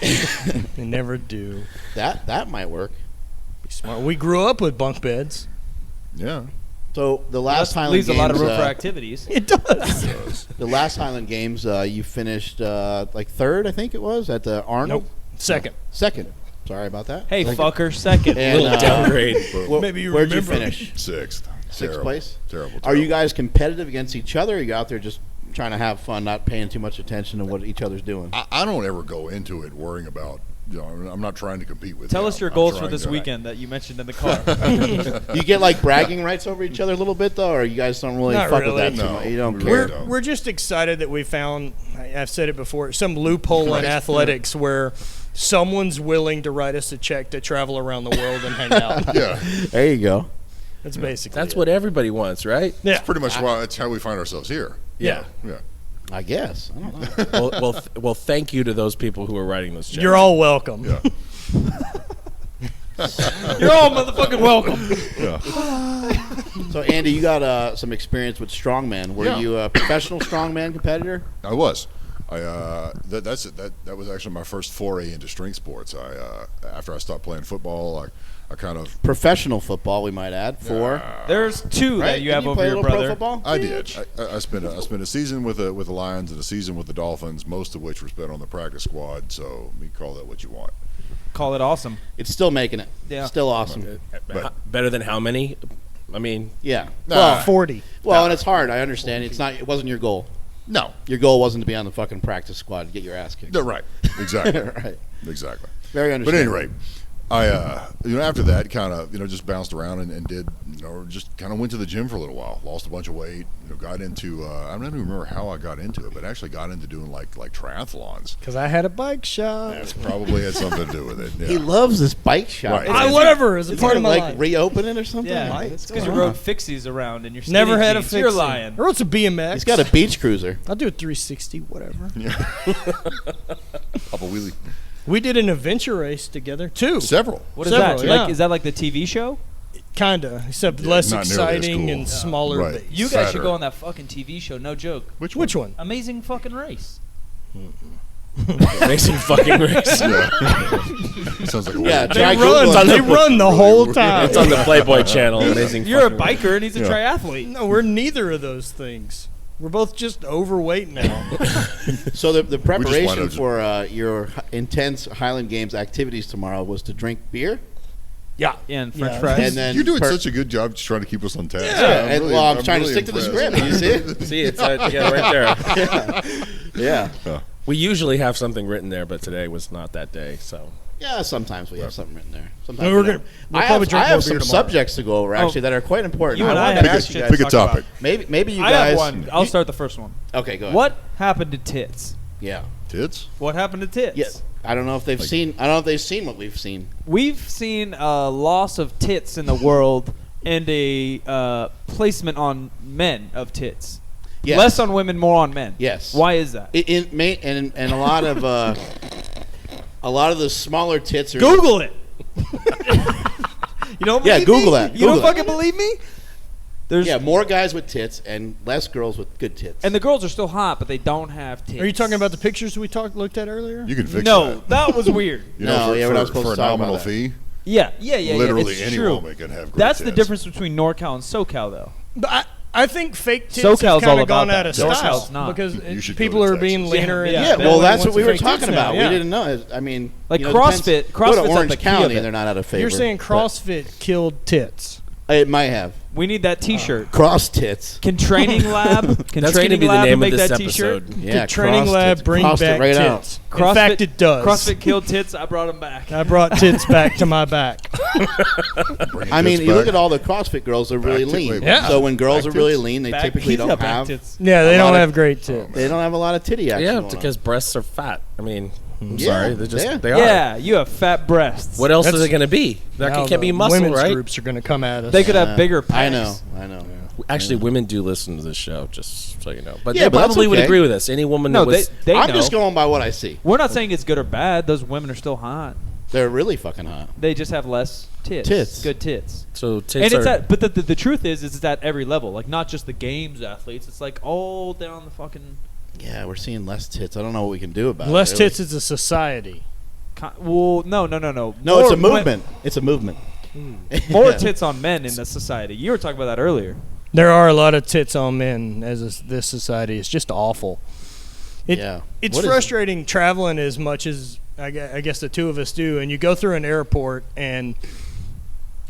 They never do. That might work. Be smart. We grew up with bunk beds. Yeah. So the last That Highland leaves Games, a lot of room for activities. It does. the last Highland Games, you finished like 3rd, I think it was, at the Arnold. Nope. Second. 2nd. Sorry about that. Hey, fucker, second. And, Little downgrade. Maybe you where'd you remember. finish? 6th. 6th Terrible. place. Terrible. Are you guys competitive against each other? Or are you out there just trying to have fun, not paying too much attention to what each other's doing? I don't ever go into it worrying about. You know, I'm not trying to compete with. Tell you. us your I'm goals for trying this to- weekend that you mentioned in the car. You get like bragging rights over each other a little bit, though, or you guys don't really Not fuck really. with that too No, much? You don't we care. really don't. We're just excited that we found, I've said it before, some loophole Right. in athletics where someone's willing to write us a check to travel around the world and hang out. Yeah, There you go. That's basically That's it. what everybody wants, right? Yeah. pretty much. That's how we find ourselves here. Yeah. Yeah. I guess. I don't know. Well, thank you to those people who are writing those checks. You're all welcome. Yeah. You're all motherfucking welcome. Yeah. So, Andy, you got some experience with strongman. Were Yeah. you a professional strongman competitor? I was. That was actually my first foray into strength sports. After I stopped playing football, I kind of Professional football, we might add. There's 2 Right? that you have Didn't over play a your little pro brother. football? I did. I spent a season with the Lions and a season with the Dolphins, most of which were spent on the practice squad. So you call that what you want. Call it awesome. It's still making it. Yeah. Still awesome. Better than how many? I mean, Yeah. Nah. 40. Well, and it's hard. I understand. It wasn't your goal. No. Your goal wasn't to be on the fucking practice squad to get your ass kicked. No, right. Exactly. Right. Exactly. Very But understandable. at any rate, I after that kind of just bounced around and did just kind of went to the gym for a little while, lost a bunch of weight, got into I don't even remember how I got into it, but actually got into doing like triathlons. Because I had a bike shop. That's probably had something to do with it. Yeah. He loves this bike shop. Right. Whatever is a Is part it of my like life. reopen it or something? Yeah, Like, it's what's because you going rode on? fixies around and you're Never had a jeans. fixie. You're lying. Or it's a BMX. He's got a beach cruiser. I'll do a 360, whatever. Papa wheelie. We did an adventure race together, too. Several. What is Several, that? yeah. Like, is that like the TV show? Kinda, except Yeah, less not nearly as exciting cool. and smaller Right. base. You guys should Fatter. go on that fucking TV show. No joke. Which one? Amazing fucking race. racing fucking race. Yeah. Sounds like a Yeah, weird- try They Googling run, it. they run the whole time. It's on the Playboy channel. Amazing. You're a fucking race. biker and he's a Yeah. triathlete. No, we're neither of those things. We're both just overweight now. So the preparation up- for your intense Highland Games activities tomorrow was to drink beer, Yeah. And French Yeah. fries. and then You're doing such a good job just trying to keep us on task. and, I'm trying to stick to the impressed. script. You see it? See, it's right there. Yeah. We usually have something written there, but today was not that day. So Yeah, sometimes we have something written there. Sometimes We're we gonna- don't. we'll I probably have, drink I more have some beer tomorrow. subjects to go over actually that are quite important. You and I wanted have to ask shit you to guys. Pick a talk topic. about. Maybe you I guys. have one. I'll start the first one. Okay, go ahead. What happened to tits? Yeah. Tits? What happened to tits? Yes. I don't know if they've seen. I don't know if they've seen what we've seen. We've seen a loss of tits in the world and a placement on men of tits. Yes. Less on women, more on men. Yes. Why is that? And a lot of the smaller tits are. Google it. You don't Yeah, believe Google me? that. You don't Google it. fucking believe me? There's Yeah, more guys with tits and less girls with good tits. and the girls are still hot, but they don't have tits. Are you talking about the pictures we looked at earlier? You can fix No, that. that was weird. You No, know, yeah, we're not supposed for to a talk about nominal that. fee, Yeah. Literally It's any true. woman can have great That's the tits. difference between NorCal and SoCal, though. But I think fake tits SoCal's have all kind of about gone that. out of NorCal's style not. because You should people go to are being Texas. leaner. Yeah, and Yeah, they well, everyone that's what wants we the were fake tits talking now, about. yeah. We didn't know. I mean, Like you know, depends- CrossFit- Go to CrossFit's at Orange the key County, of it. they're not out of favor. You're saying but CrossFit killed tits. it might have We need that T-shirt. cross tits. Can Training Lab? Can That's Training gonna be the Lab name of make this that T-shirt? episode. Yeah, Did Training cross Lab tits. bring Crossed it back right out. tits? In fact, it does. CrossFit killed tits. I brought them back. I brought tits back to my back. I mean, tits you look back. at all the CrossFit girls; they're really Back tit- lean. wait, Yeah. So when girls Back are really tits? lean, they Back- typically he's don't got back have. tits. Yeah, they A don't lot of- have great tits. They don't have a lot of titty action. Yeah, going on. because breasts are fat. I mean, I'm Yeah, sorry, they just yeah. they are. Yeah, you have fat breasts. What else That's- is it going to be? That Now can't be the muscle, women's right? groups are going to come at us. They could have bigger pecs. I know. Actually, women do listen to this show, just so you know. But Yeah, they but that's probably would okay. agree with us. Any woman No, that was they I'm know. just going by what I see. We're not saying it's good or bad. Those women are still hot. They're really fucking hot. They just have less tits. Tits. Good tits. so And tits it's are. at, but the truth is it's at every level. Like, not just the games athletes. It's like all down the fucking. Yeah, we're seeing less tits. I don't know what we can do about Less it. really. tits is a society. Well, no. No, More it's a movement. It's a movement. More tits on men in the society. You were talking about that earlier. There are a lot of tits on men this society. It's just awful. Yeah. It's What is- frustrating traveling as much as I guess the two of us do, and you go through an airport and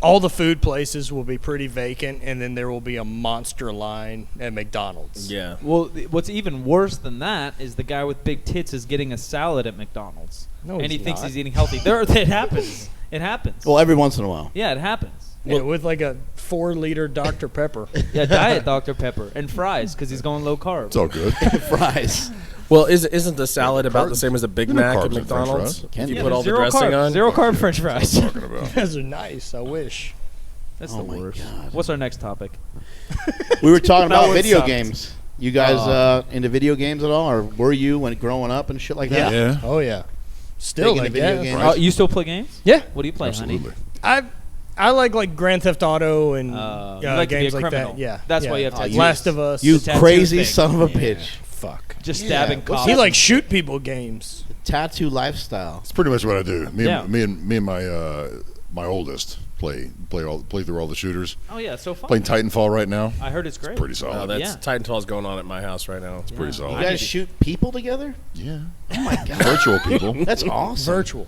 all the food places will be pretty vacant, and then there will be a monster line at McDonald's. Yeah. Well, what's even worse than that is the guy with big tits is getting a salad at McDonald's. No, and he he's thinks not. he's eating healthy. It happens. It happens. Well, every once in a while. Yeah, it happens. Yeah, with like a 4-liter Dr. Pepper. Yeah, Diet Dr. Pepper. And fries, because he's going low carb. It's all good. Fries. Well, isn't the salad about the same as a Big There are Mac at carbs in French McDonald's? fries. Can If you be. put all the Zero dressing carb, on. Zero carb French fries. Talking about. Those are nice. I wish. That's Oh the my worst. God. What's our next topic? We were talking That about one video sucked. games. You guys into video games at all, or were you when growing up and shit like that? Yeah. Oh yeah. Still, Big I into video guess. games? Right. You still play games? Yeah. What do you play, honey? Absolutely. I like Grand Theft Auto and You like to be games a like criminal. that. Yeah. That's yeah. why you have tattoos. Last of Us. You The tattoo crazy thing. son of a Yeah. bitch. Fuck. Just Yeah. stabbing What's cops. He like shoot people games. Tattoo lifestyle. It's pretty much what I do. Me Yeah. and my oldest play through all the shooters. Oh, yeah, so fun. Playing Titanfall right now. I heard it's great. Pretty Oh, solid. that's Yeah. Titanfall's going on at my house right now. It's pretty You solid. I guys need to- shoot people together? Yeah. Oh my god. Virtual people. That's awesome. Virtual.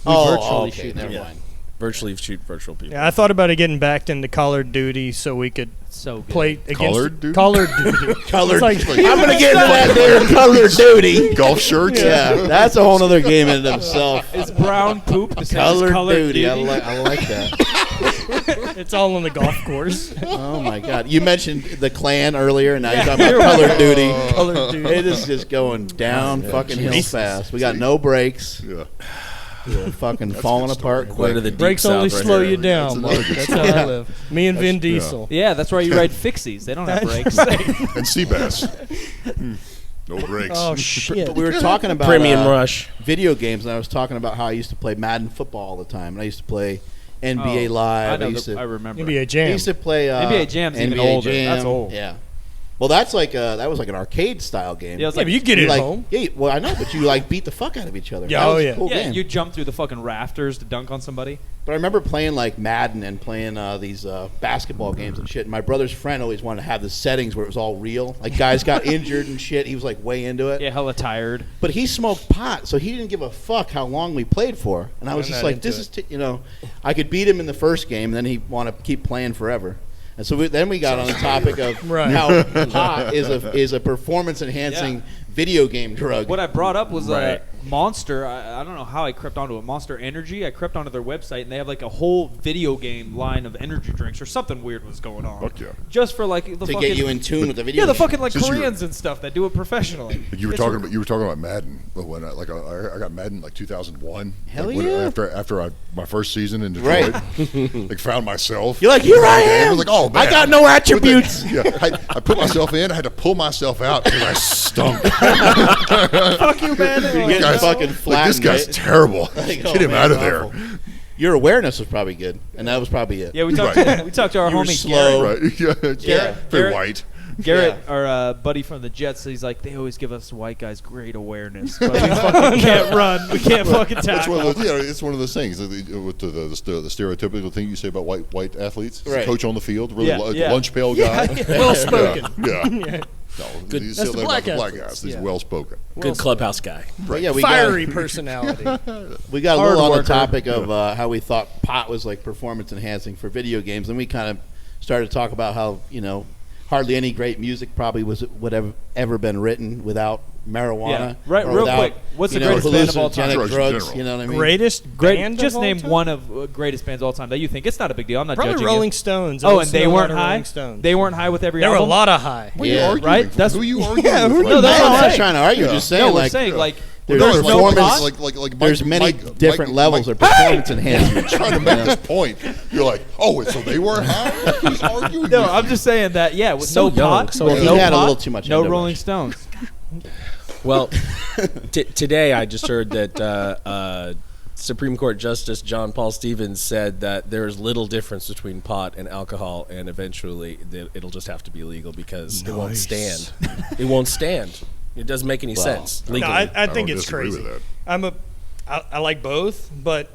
virtually okay, shoot never them. mind. Virtually shoot virtual people. Yeah, I thought about it getting back into Call of Duty so we could So good. play against Colored Duty? Call of Duty. Colored. It's like- I'm gonna get into that there. Color duty. Golf shirts. Yeah, that's a whole other game in itself. Is brown poop the same as Colored colored duty. duty? I like that. It's all on the golf course. Oh my god! You mentioned the clan earlier, and now you're Yeah. talking about color duty. Colored Duty. It is just going down fucking hill Jesus. fast. We got no brakes. Yeah. We're fucking falling good story. apart Way quick. to the deep Brakes only south right slow here. you down, That's Mark. another good That's how I live. Me and Vin Diesel. Yeah, that's why you ride fixies. They don't have brakes. And sea bass. No brakes. Oh shit! But we were talking about Premium Rush. video games, and I was talking about how I used to play Madden football all the time, and I used to play NBA Live. I used to, remember. NBA I Jam. used to play NBA Jam's even NBA older. Jam. That's old. Yeah. Well, that's like that was like an arcade style game. Yeah, it was Yeah, like but you get You it like, home. Yeah, well, I know, but you like beat the fuck out of each other. Yeah, That oh, was a yeah. cool yeah, game. you jump through the fucking rafters to dunk on somebody. But I remember playing like Madden and playing these basketball games and shit. And my brother's friend always wanted to have the settings where it was all real. Like guys got injured and shit. He was like way into it. Yeah, hella tired. But he smoked pot, so he didn't give a fuck how long we played for. And I was I'm just not like, into this it. is, I could beat him in the first game, and then he want to keep playing forever. And so then we got on the topic of Right. how pot is a performance enhancing video game drug. What I brought up was Right. Monster. I don't know how I crept onto it. Monster Energy. I crept onto their website, and they have like a whole video game line of energy drinks or something weird was going on. Fuck yeah. Just for like the to fucking get you in tune with the video. yeah, the game. fucking like Since you were- Koreans and stuff that do it professionally. You were It's talking about Madden. When I got Madden like 2001. Hell like, yeah. After my first season in Detroit, like found myself. You're like, here I I am. was like, oh man, I got no attributes. Yeah, I put myself in. I had to pull myself out because I stunk. Fuck you, man. You're getting Guys, fucking like, this flattened. guy's right? terrible. Like, Get oh, him man, out of it's there. awful. Your awareness was probably good, and that was probably it. Yeah, we talked. Right. We talked to our You were homie slow. Garrett. Right? Yeah, Yeah. very Garrett- white. Garrett, our buddy from the Jets, he's like, they always give us white guys great awareness, but we fucking can't run. We can't fucking tackle. It's one of those things. With the stereotypical thing you say about white athletes. Right. Coach on the field, really Yeah. lunch pail guy. Well spoken. Yeah. No, Good. he's That's still the there black about the black athletes, guys. He's yeah. well spoken. Good clubhouse guy. But yeah, we Fiery personality. we got a Hard little on the worker. topic of how we thought pot was like performance enhancing for video games, and we kind of started to talk about how hardly any great music probably would have ever been written without marijuana. Yeah. Right, or real without, quick, what's the greatest band of all time? hallucinogenic Drugs in drugs, general. you know what I mean? Greatest Great. band Just of all name time? one of greatest bands of all time that you think. It's not a big deal. I'm not Probably judging Rolling you. Stones. I Oh, and listen to they a lot weren't of high. Rolling Stones. They weren't high with every There were a album. lot of high. What are you Yeah. arguing? Right? That's- who are you arguing Yeah, with? who- right no, that's now? what I'm I'm not saying. trying to argue. Yeah. Just saying, No, we're like, saying like there's there's no performance- pot. Like there's many different levels of performance enhancing. You're trying to make this point. You're like, so they weren't high? Who's arguing No, with I'm you? just saying that. Yeah, with So no young, pot. so with young. no He had a pot, little too much No Endeavor. Rolling Stones. Well, today I just heard that Supreme Court Justice John Paul Stevens said that there's little difference between pot and alcohol, and eventually it'll just have to be legal because it won't stand. It won't stand. It doesn't make any sense No, legally. I think don't it's disagree crazy. with that. I like both, but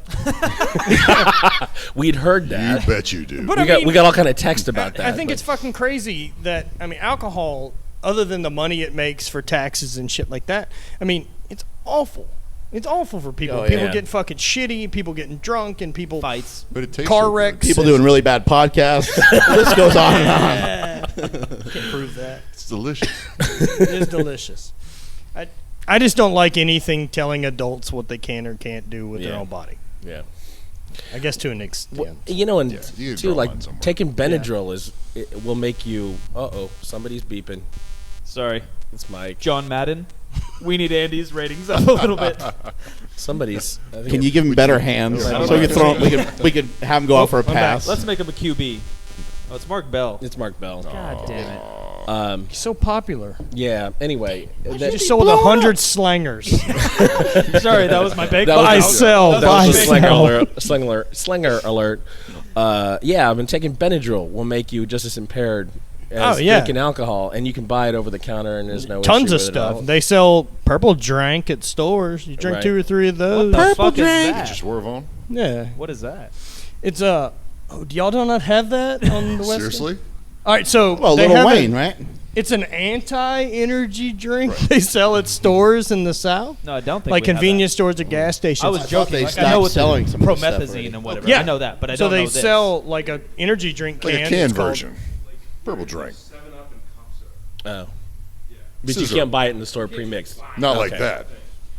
We'd heard that. You bet you do. But We got all kind of text about that. I think but- it's fucking crazy that alcohol, other than the money it makes for taxes and shit like that, it's awful. It's awful for people. Oh, People yeah. getting fucking shitty. People getting drunk, and people Fights. But it tastes car so good. wrecks. People doing really bad podcasts. The list goes on and on. Can't prove that. It's delicious. It is delicious. I just don't like anything telling adults what they can or can't do with their Yeah. own body. Yeah. I guess to an extent. And Yeah, you too, draw a like line somewhere. taking Benadryl it will make you. Somebody's beeping. Sorry, It's Mike. John Madden. We need Andy's ratings up a little bit. Somebody's. I think Can you give him better hands I don't so we know. could throw him, we could have him go out for a I'm back. pass? Let's make him a QB. Oh, it's Mark Bell. It's Mark Bell. God damn it. He's so popular. Yeah. Anyway, He just sold 100 slangers. Sorry, that was my big That was Buy, the- sell, that buy, was the slinger sell. alert. Slinger alert. Yeah, I've been taking Benadryl. Will make you just as impaired as drinking alcohol, and you can buy it over the counter, and there's no Tons issue of with it at all. stuff. They sell purple drank at stores. You drink Right. 2 or 3 of those. What the Purple fuck drink. is Did you that? swerve on? Yeah. What is that? It's do y'all do not have that on the West? Seriously? All right, so Well, they Little have Wayne, it. right? It's an anti-energy drink they sell at stores in the South, No, I don't think like we have convenience stores at gas stations. that. I was thought joking. they Like, I know stopped it's selling some of this stuff promethazine already. and whatever. Yeah. I know that, but I so don't know they this. sell like an energy drink can. Like a canned It's called- version. Purple drink. Oh. But Scissor. you can't buy it in the store pre-mixed. Not like Okay.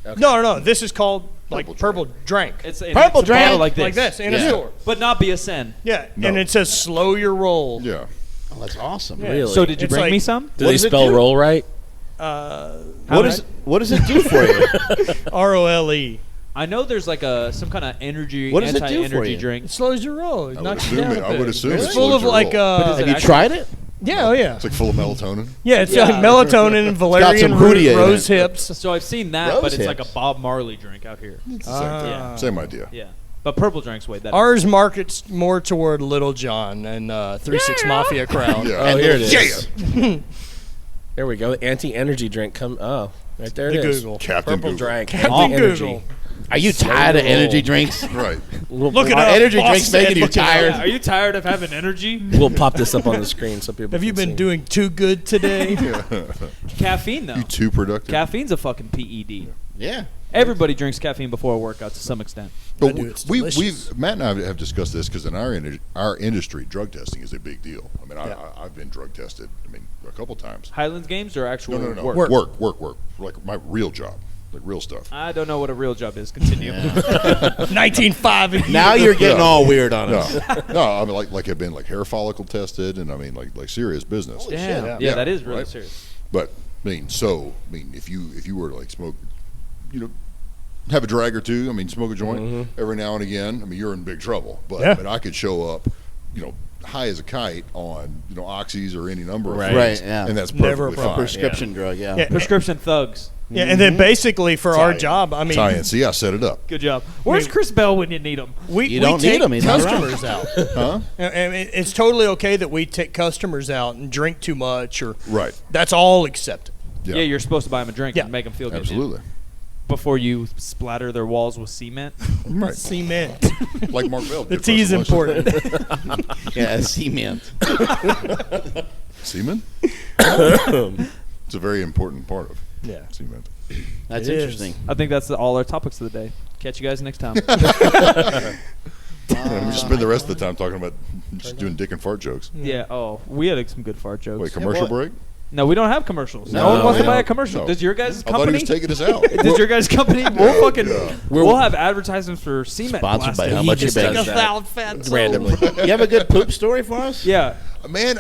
that. No. This is called like Purple purple drink. It's a Purple it's a bottle drink? like this. in Yeah. a store. But not BSN. Yeah, No. and it says slow your roll. Yeah. Oh, that's awesome. Yeah. Really? So did you It's bring like- me some? Do What they does it spell do? roll right? What does it do for you? ROLE. I know there's like some kind of energy What does it do for anti-energy you? drink. It slows your roll. It I would knocks you assume down it- a I would bit. assume It's it full slows of your like roll. But is it Have you actually- tried it? yeah, oh yeah. It's like full of melatonin. Yeah, it's Yeah. like melatonin and valerian some root, Hoodia in rose it. hips. So I've seen that, Rose but it's like a hips. Bob Marley drink out here. It's the same thing. Yeah. Same idea. Yeah, but purple drink's way better. Ours markets more toward Little John and 3-6 Mafia crowd. Yeah. Oh, here it is. Yeah. There we go. Anti-energy drink. Right there The it is. Google. Captain Purple Google. drink. Captain Anti-energy. Google. Are you tired of roll. energy drinks? Right. Look it Are up. energy Boss drinks said making you look it up. tired? Are you tired of having energy? We'll pop this up on the screen so people Have you can been see. doing too good today? Caffeine though. You too productive. Caffeine's a fucking PED. Yeah. Everybody drinks caffeine before a workout to some extent. But do, it's we delicious. Matt and I have discussed this because in our industry, drug testing is a big deal. I mean, I've been drug tested. I mean, a couple times. Highland Games or actual No. work? Work. Like my real job, like real stuff. I don't know what a real job is. Continue. 19.5. Now you're getting Yeah. all weird on us. No. I mean, like I've been like hair follicle tested, and I mean like serious business. Damn. shit. Yeah, that is really Right. serious. But if you were to like smoke, have a drag or two. I mean, smoke a joint every now and again. I mean, you're in big trouble. But Yeah. I mean, I could show up, high as a kite on oxys or any number of Right. things, Right, yeah. and that's Never a perfectly problem. fine. Prescription drug, yeah. Yeah. Prescription thugs. Yeah, and then basically for our job, I mean, Science. See, I set it up. Good job. Where's Chris Bell when you need him? You don't need him. He's not around. customers out. Huh? And it's totally okay that we take customers out and drink too much, or Right. that's all accepted. Yeah. Yeah, you're supposed to buy them a drink Yeah. and make them feel good. Absolutely. Before you splatter their walls with cement. Right. Cement. Like Mark Bell. The did tea is first lunch. important. Yeah, cement. Semen? It's a very important part of Yeah. cement. That's It is. interesting. I think that's all our topics of the day. Catch you guys next time. We just spend the rest of the time talking about just doing dick and fart jokes. Yeah. Oh, we had some good fart jokes. Wait, commercial what? break? No, we don't have commercials. No, No, one wants to no. buy a commercial. No. Does your guys' I thought he company? was taking us out. Does your guys' company? We'll fucking. Yeah. We'll have advertisements for cement. Sponsored by blasting. how He much you just bet. does that randomly. You have a good poop story for us? Yeah. Man,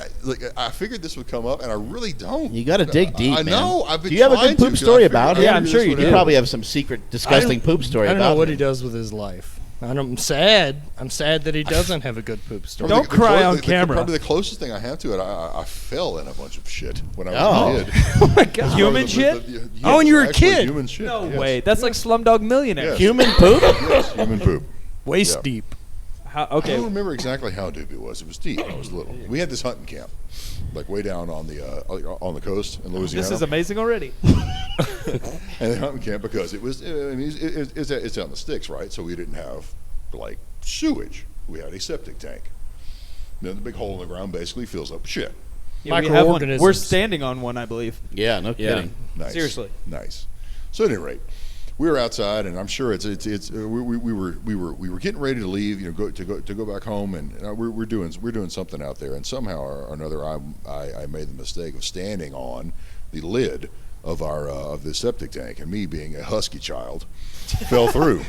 I figured this would come up, and I really don't. You got to dig deep, I man. know. I've been do you have a trying good to, poop 'cause I story figured- about I him? Yeah, I'm sure you You do. probably have some secret, disgusting poop story I don't about know what him. he does with his life. I'm sad. I'm sad that he doesn't have a good poop story. Don't cry on camera. Probably the closest thing I have to it, I fell in a bunch of shit when I was Oh. a kid. Oh my god. Human shit? Oh, and you were a Actually, kid? Human shit. No yes. way. That's like Slumdog Millionaire. Yes. Human poop? Yes, human poop. Waist Yeah. deep. How, I okay. don't remember exactly how deep it was. It was deep when I was little. We had this hunting camp, like way down on the coast in Louisiana. This is amazing already. And the hunting camp because it was. I mean, it's out in the sticks, right? So we didn't have like sewage. We had a septic tank. Then the big hole in the ground basically fills up with shit. Yeah, we have one. Microorganisms. We're standing on one, I believe. Yeah, no kidding. Nice. Seriously. Nice. So at any rate, we were outside, and I'm sure we were getting ready to leave, go back home, and we're doing something out there, and somehow or another I made the mistake of standing on the lid of of the septic tank, and me being a husky child, fell through.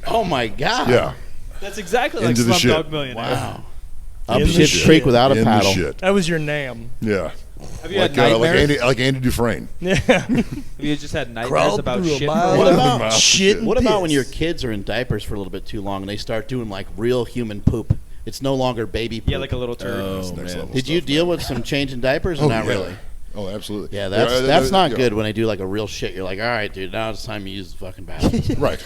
Oh, my God. Yeah, That's exactly like Into the shit. Slumdog Millionaire. Wow. Up In the shit shit. creek without a in paddle. the shit. That was your name. Yeah, Have you had like nightmares? Andy Dufresne. Yeah. Have you just had nightmares Crawled about through a shit? mile What of about- Mouth shit? shit. What about when piss? your kids are in diapers for a little bit too long and they start doing like real human poop? It's no longer baby poop. Yeah, like a little turd. That's Oh, next man. level Did you stuff, deal man. with some change in diapers or Oh, not yeah. really? Oh, absolutely. Yeah, that's not yeah. good when they do like a real shit. You're like, all right, dude, now it's time to use the fucking bathroom. Right.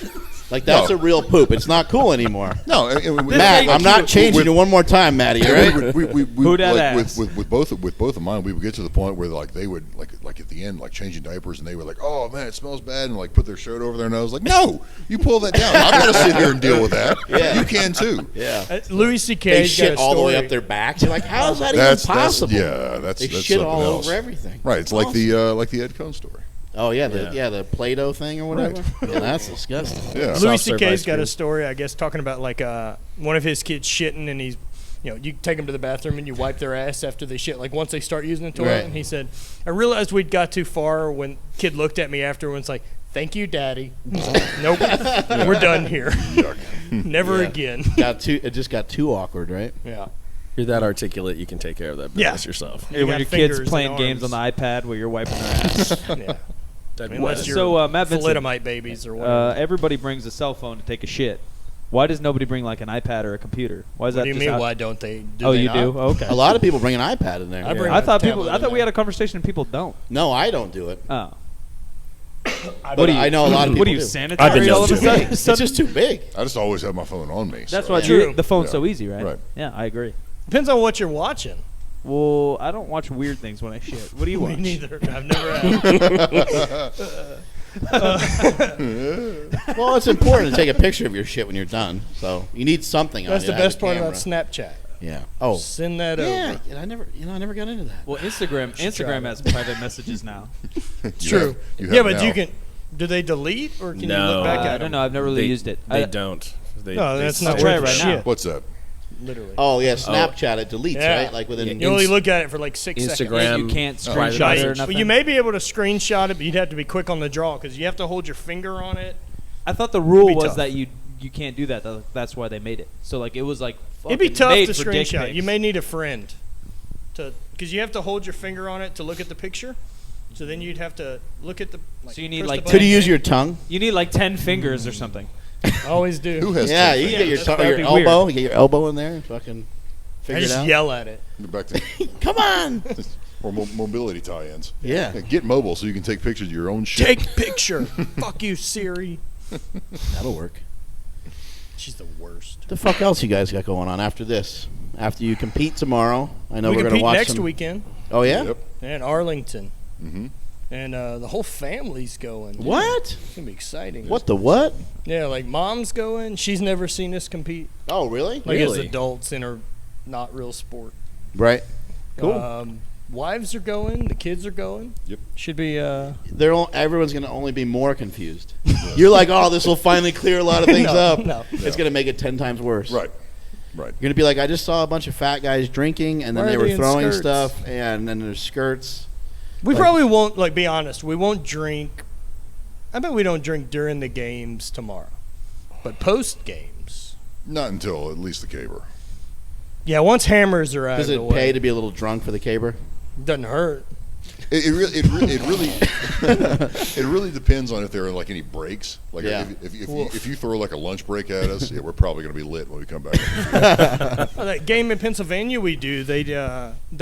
Like that's No. a real poop. It's not cool anymore. No, Matt, like I'm not changing you one more time, Matty. All right? Who dat like, ass? with both of mine, we would get to the point where like they would like at the end like changing diapers, and they were like, "Oh man, it smells bad," and like put their shirt over their nose. Like, no, you pull that down. I'm gonna sit here and deal with that. Yeah. You can too. Yeah. Louis They C.K. shit all the way up their backs. You're like, how is that even possible? That's They that's shit something all else. over everything. Right. It's like the Ed Cohn story. Oh yeah, the Play-Doh thing or whatever. Right. Yeah, that's disgusting. Yeah. Louis Soft serve C.K.'s ice got cream. a story, I guess, talking about like one of his kids shitting, and he's, you take them to the bathroom and you wipe their ass after they shit. Like once they start using the toilet, Right. and he said, I realized we'd got too far when kid looked at me afterwards like, "Thank you, Daddy." Nope, we're done here. Never Yeah. again. It just got too awkward, right? Yeah. You're that articulate, you can take care of that Yeah. business yourself. Hey, You when got your fingers kid's playing and games on arms. the iPad while you're wiping their ass. Yeah. That Unless was- you're So, Matt Vincent, thalidomide babies or whatever. everybody brings a cell phone to take a shit. Why does nobody bring like an iPad or a computer? Why is What that do you just mean? out- Why don't they? Oh, they you not? do? Oh, okay. A lot of people bring an iPad in there. I bring I a thought tablet in we there. had a conversation and people don't. No, I don't do it. Oh. But I know a lot of people What are you, do. sanitary all of a It's too big. sudden? It's just too big. I just always have my phone on me. That's so. why True. the phone's Yeah. so easy, right? Right. Yeah, I agree. Depends on what you're watching. Well, I don't watch weird things when I shit. What do you Me watch? neither. I've never had. Well, it's important to take a picture of your shit when you're done. So you need something on That's you the to have best a part camera. about Snapchat. Yeah. Oh. Send that Yeah. over. I never got into that. Well, Instagram has private messages now. It's You true. have- you Yeah, have but now. you can. Do they delete or can you No. look back at I them? don't know. I've never really used it. They don't. They, No, they that's suck. not try worth it right shit. now. What's that? Literally. Oh yeah, Snapchat it deletes, Yeah. right? Like within. Yeah, You only Inst- look at it for like 6 seconds. Instagram. You can't private screenshot it or message. nothing. Well, you may be able to screenshot it, but you'd have to be quick on the draw because you have to hold your finger on it. I thought the rule It'd be was tough. that you can't do that. That's why they made it. So like it was like It'd be fucking tough made to for dick screenshot. pics. You may need a friend because you have to hold your finger on it to look at the picture. So then you'd have to look at the. Like, So you need, press like, the Could you button. use your tongue? You need like 10 fingers or something. Always do. Who has? Yeah, 10 you can get your, that's- tongue, that'd your be weird. elbow. You get your elbow in there and fucking figure I it just out? yell at it. Back to Come on. or mobility tie-ins. Yeah. Get mobile so you can take pictures of your own shit. Take picture. Fuck you, Siri. That'll work. She's the worst. The fuck else you guys got going on after this? After you compete tomorrow, I know We we're going compete to watch next some. weekend Oh yeah. Yep. in Arlington. Mm-hmm. And the whole family's going. What? It's going to be exciting. What the what? Yeah, like mom's going. She's never seen us compete. Oh really? Like as Really? adults in a not real sport. Right. Cool. Wives are going. The kids are going. Yep. Should be. Everyone's going to only be more confused. You're like, oh, this will finally clear a lot of things No, up. no. It's going to make it 10 times worse. Right. You're going to be like, I just saw a bunch of fat guys drinking, and then Why they are were they in throwing skirts? stuff, and then there's skirts. We Like- probably won't. Like, be honest. We won't drink. I bet we don't drink during the games tomorrow, but post games. Not until at least the caber. Yeah, once hammers are out Does of it the way, pay to be a little drunk for the caber? doesn't hurt. It really depends on if there are like any breaks. Like Yeah. if you throw like a lunch break at us, yeah, we're probably going to be lit when we come back. That game in Pennsylvania we do, they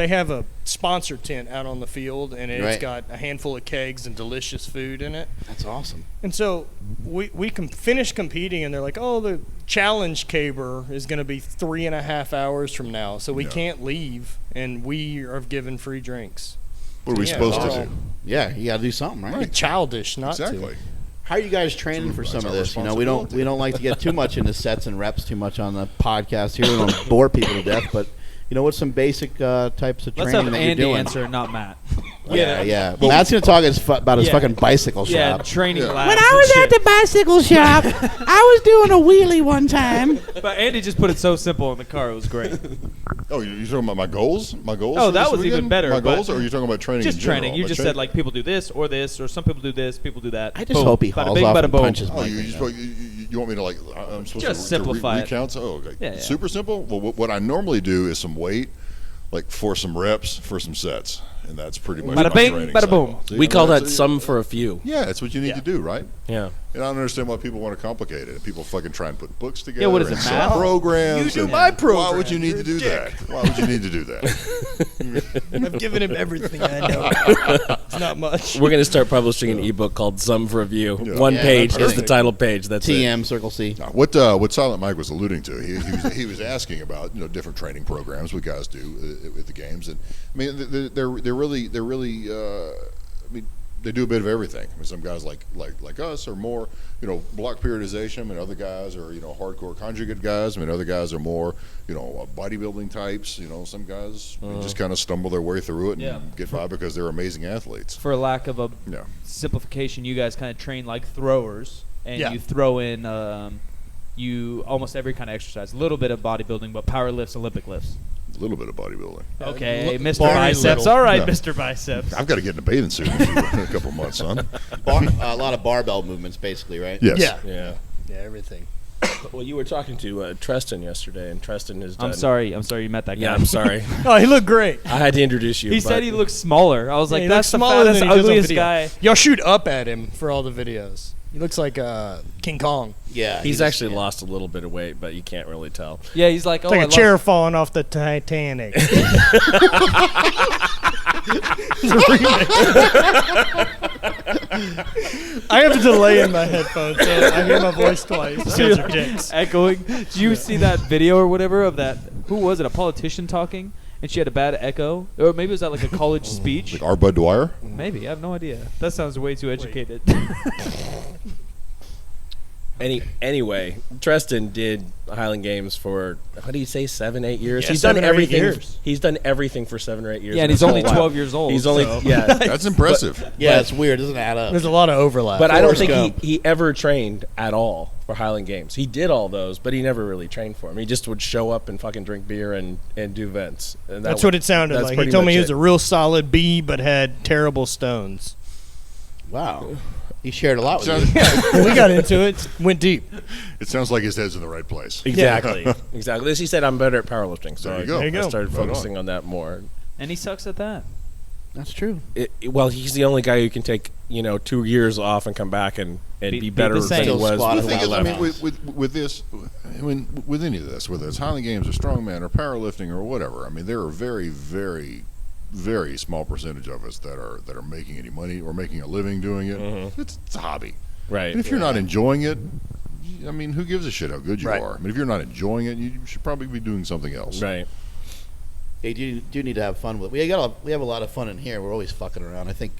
have a sponsor tent out on the field, and it's Right. got a handful of kegs and delicious food in it. That's awesome. And so we can finish competing, and they're like, oh, the challenge caber is going to be 3.5 hours from now, so we Yeah. can't leave, and we are given free drinks. What are we Yeah, supposed it's to all- do? Yeah, you got to do something, right? It'd be childish not Exactly. to. How are you guys training for It's some of our this? You know, we responsibility. don't like to get too much into sets and reps too much on the podcast here. We don't bore people to death, but you know, what's some basic types of Let's training have that you're Andy doing? answer, not Matt. Yeah. Matt's gonna talk about his Yeah. fucking bicycle Yeah, shop. training Yeah. labs. When I was at the bicycle shop, I was doing a wheelie one time. But Andy just put it so simple in the car. It was great. Oh, you're talking about my goals? My goals? Oh, for that this was even weekend? better, My but- goals, or are you talking about training? Just in general? training. You My just training- said like people do this or this, or some people do this, people do that. I just Boom. hope he Bada hauls bing, off bada and boom. punches Oh, Mike. you want me to like? I'm supposed Just to simplify it. recount. Oh, okay. Yeah, yeah. Super simple. Well, what I normally do is some weight, like for some reps, for some sets, and that's pretty much Bada my bing, training bada cycle. boom. See, We I call mean, that that's- some for a few. Yeah, that's what you need to do, right? Yeah. And I don't understand why people want to complicate it. People fucking try and put books together. Yeah, what is and it, sell math? programs. You do and my Why program. would you need to do that? Why would you need to do that? I've given him everything I know. It's not much. We're going to start publishing an ebook called Some for a View. Yeah. One Yeah, page that's is the perfect. title page. That's it. TM Circle C. Now, what Silent Mike was alluding to, he was asking about different training programs what guys do at the games, and I mean they're really I mean they do a bit of everything. I mean, some guys like us are more block periodization, and other guys are hardcore conjugate guys. I mean, other guys are more bodybuilding types. Some guys just kind of stumble their way through it and Yeah. get by because they're amazing athletes. For lack of a Yeah. simplification, you guys kind of train like throwers, and Yeah. you throw in you almost every kind of exercise. A little bit of bodybuilding, but power lifts, Olympic lifts. A little bit of bodybuilding. Okay, Mr. very Biceps. little. All right, Yeah. Mr. Biceps. I've got to get in a bathing suit in a couple months, son. A lot of barbell movements, basically, right? Yes. Yeah. Yeah. Yeah, everything. Well, you were talking to Treston yesterday, and Treston has done. I'm sorry you met that guy. Yeah, I'm sorry. Oh, he looked great. I had to introduce you. He but said he looked smaller. I was like, he that's looks the smaller fattest, than he does on ugliest video. guy. Y'all shoot up at him for all the videos. He looks like King Kong. Yeah. He's actually lost a little bit of weight, but you can't really tell. Yeah, he's like, It's like I a lost- chair falling off the Titanic. I have a delay in my headphones, so I hear my voice twice. Those are dicks. echoing. Did you see that video or whatever of that? Who was it? A politician talking, and she had a bad echo, or maybe it was at like a college speech. Like our Bud Dwyer. Maybe I have no idea. That sounds way too educated. Anyway, Treston did Highland Games for what do you say, 7-8 years? Yeah, He's done 7 or 8 everything. years. He's done everything for 7 or 8 years. yeah, and in he's his only whole 12 life. years old. He's only so. yeah. That's impressive. Yeah, it's weird. It doesn't add up. There's a lot of overlap. But I don't Forrest think Gump. he ever trained at all for Highland Games. He did all those, but he never really trained for them. He just would show up and fucking drink beer and do events. And That's what it sounded that's like. He pretty told me much he was it. a real solid B, but had terrible stones. Wow. He shared a lot with Sounds- you. We got into it, went deep. It sounds like his head's in the right place. Exactly. Exactly. As he said, I'm better at powerlifting, so There you go. There you I go. started Right on. focusing on that more. And he sucks at that. That's true. Well, he's the only guy who can take 2 years off and come back and Beat be the better than Saints. he was. Still squat with a The thing lot is, that I mean, left. with this, mean, with any of this, whether it's Highland Games or strongman or powerlifting or whatever, I mean, there are very, very, very small percentage of us that are making any money or making a living doing it. It's a hobby. Right. And if you're not enjoying it, I mean, who gives a shit how good you Right. are? I mean, if you're not enjoying it, you should probably be doing something else. Right. You do need to have fun with it. We have a lot of fun in here. We're always fucking around. I think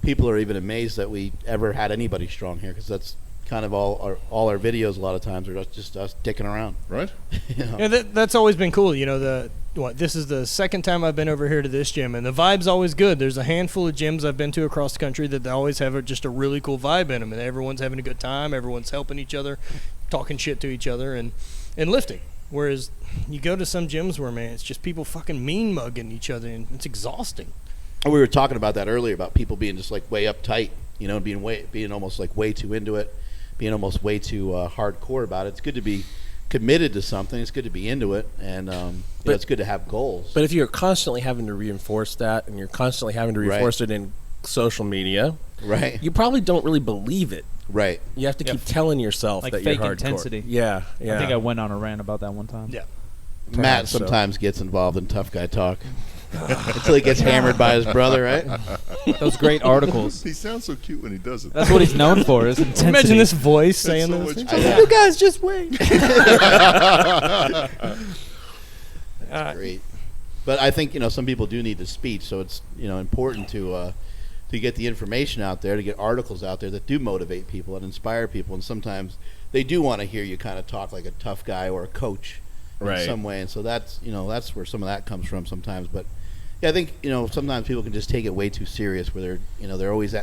people are even amazed that we ever had anybody strong here, because that's kind of all our videos a lot of times are just us dicking around. Right? You know? Yeah, that's always been cool. You know, this is the second time I've been over here to this gym, and the vibe's always good. There's a handful of gyms I've been to across the country that they always have just a really cool vibe in them, and everyone's having a good time. Everyone's helping each other, talking shit to each other, and lifting. Whereas you go to some gyms where, man, it's just people fucking mean mugging each other, and it's exhausting. We were talking about that earlier, about people being just like way uptight, you know, being almost like way too into it, being almost way too hardcore about it. It's good to be committed to something. It's good to be into it, and you know, it's good to have goals. But if you're constantly having to reinforce that, and you're constantly having to reinforce it in social media, right, you probably don't really believe it. right. You have to keep telling yourself Like that fake you're hardcore. intensity. Yeah, yeah. I think I went on a rant about that one time. Yeah. Matt so. sometimes gets involved in tough guy talk until he gets hammered by his brother, right? Those great articles. He sounds so cute when he does it. That's what he's known for, is intensity. Imagine this voice saying so this. much I- You guys just wait. Great. But I think, you know, some people do need the speech, so it's, you know, important to get the information out there, to get articles out there that do motivate people and inspire people. And sometimes they do want to hear you kind of talk like a tough guy or a coach Right. in some way. And so that's, you know, that's where some of that comes from sometimes. But yeah, I think, you know, sometimes people can just take it way too serious, where they're, you know, they always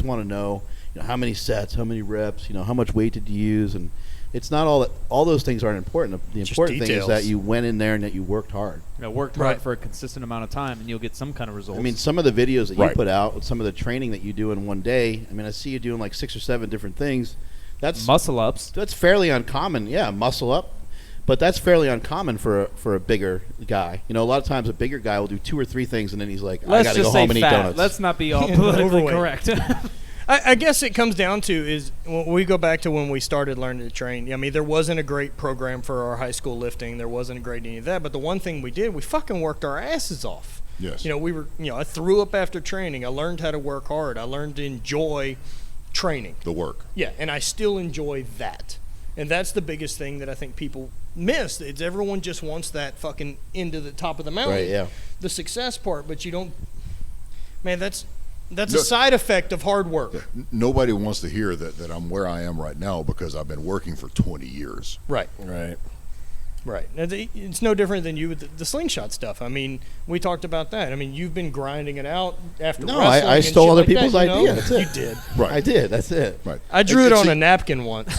want to know, you know, how many sets, how many reps, you know, how much weight did you use, and it's not all those things aren't important. The Just important thing is details. that you went in there and that you worked hard. You know, worked hard for a consistent amount of time, and you'll get some kind of results. I mean, some of the videos that you Right. put out, with some of the training that you do in one day, I mean, I see you doing like 6 or 7 different things. That's muscle ups. that's fairly uncommon. Yeah, muscle up. But that's fairly uncommon for a bigger guy. You know, a lot of times a bigger guy will do 2 or 3 things, and then he's like, I Let's got to just go say home and eat fat. donuts. Let's not be all politically Overweight. correct. I guess it comes down to is when we go back to when we started learning to train. I mean, there wasn't a great program for our high school lifting. There wasn't a great any of that. But the one thing we did, we fucking worked our asses off. Yes. You know, I threw up after training. I learned how to work hard. I learned to enjoy training. The work. Yeah, and I still enjoy that. And that's the biggest thing that I think people miss. It's everyone just wants that fucking into the top of the mountain. Right, yeah. The success part, but you don't. Man, that's No. a side effect of hard work. Nobody wants to hear that I'm where I am right now because I've been working for 20 years. Right. Right. Right. It's no different than you with the slingshot stuff. I mean, we talked about that. I mean, you've been grinding it out after No, wrestling I and stole shit other like that, people's you know? idea. That's it. You did. Right. I did. That's it. Right. I drew it on See, a napkin once.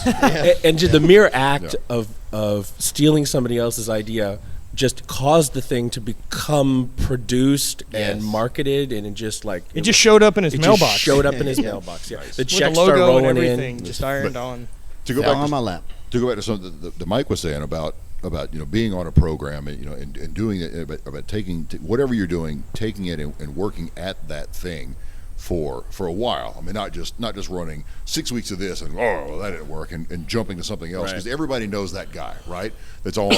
And just the mere act of stealing somebody else's idea just caused the thing to become produced and Yes. marketed, and it just like It just showed up in his it mailbox. just showed up in his mailbox. Yeah, the with the checks start logo and rolling everything, in. just ironed on. To go Fell back on to, my lap. to go back to something that Mike was saying about you know being on a program and and doing it about taking whatever you're doing, taking it and working at that thing for a while. I mean, not just running 6 weeks of this and well, that didn't work and jumping to something else, because Right. everybody knows that guy, right? That's on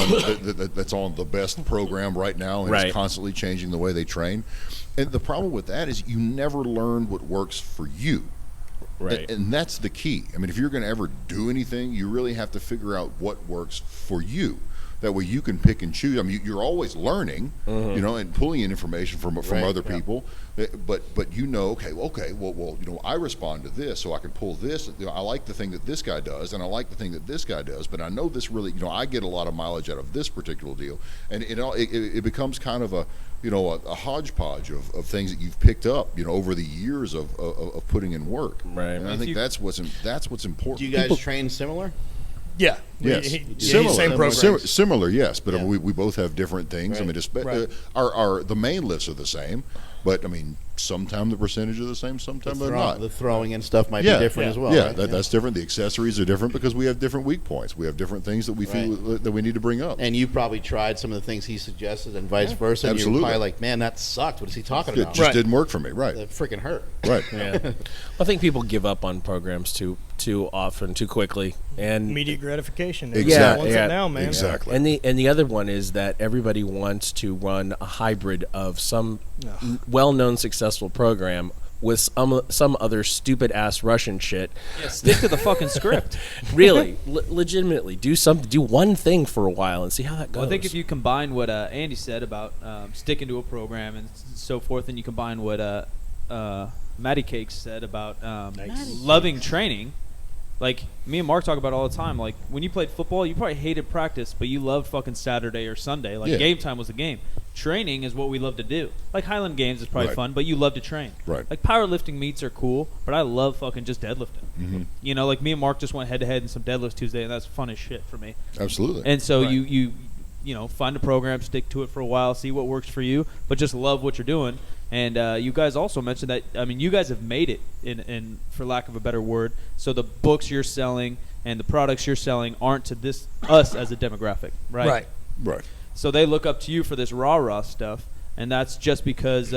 that's on the best program right now and Right. is constantly changing the way they train. And the problem with that is you never learn what works for you. Right. And that's the key. I mean, if you're going to ever do anything, you really have to figure out what works for you. That way you can pick and choose. I mean, you're always learning, you know, and pulling in information from Right, other yeah. people. But you know, well, you know, I respond to this, so I can pull this. You know, I like the thing that this guy does, and I like the thing that this guy does. But I know this really, you know, I get a lot of mileage out of this particular deal, and it becomes kind of a hodgepodge of things that you've picked up, you know, over the years of putting in work. Right. And I think that's what's important. Do you guys train similar? Yeah. Yes, Similar. Same program. Similar, yes, but I Yeah. mean, we both have different things. I Right. mean, Right. our the main lifts are the same, but I mean, sometimes the percentage are the same, sometimes they're not. The throwing and stuff might Yeah. be different as well. Yeah, right? that's different. The accessories are different because we have different weak points. We have different things that we feel that we need to bring up. And you probly tried some of the things he suggested and vice versa. And Absolutely. you're probably like, man, that sucked. What is he talking It about? just Right. didn't work for me. Right. That freaking hurt. Right. Yeah. I think people give up on programs too too often, too quickly, and Immediate gratification. Exactly. Everyone wants Yeah. it now, man. Exactly. And the other one is that everybody wants to run a hybrid of some well-known successful program with some other stupid-ass Russian shit. Yeah, stick to the fucking script. Really, legitimately, do one thing for a while and see how that goes. Well, I think if you combine what Andy said about sticking to a program and so forth, and you combine what Matty Cakes said about loving training, like me and Mark talk about it all the time. Like when you played football, you probably hated practice, but you loved fucking Saturday or Sunday. Like game time was the game. Training is what we love to do. Like Highland Games is probably fun, but you love to train. Right. Like powerlifting meets are cool, but I love fucking just deadlifting. Mm-hmm. You know, like me and Mark just went head to head in some deadlifts Tuesday, and that's fun as shit for me. Absolutely. And so you find a program, stick to it for a while, see what works for you, but just love what you're doing. And you guys also mentioned that, I mean, you guys have made it, in for lack of a better word. So the books you're selling and the products you're selling aren't to us as a demographic, right? Right. So they look up to you for this rah-rah stuff, and that's just because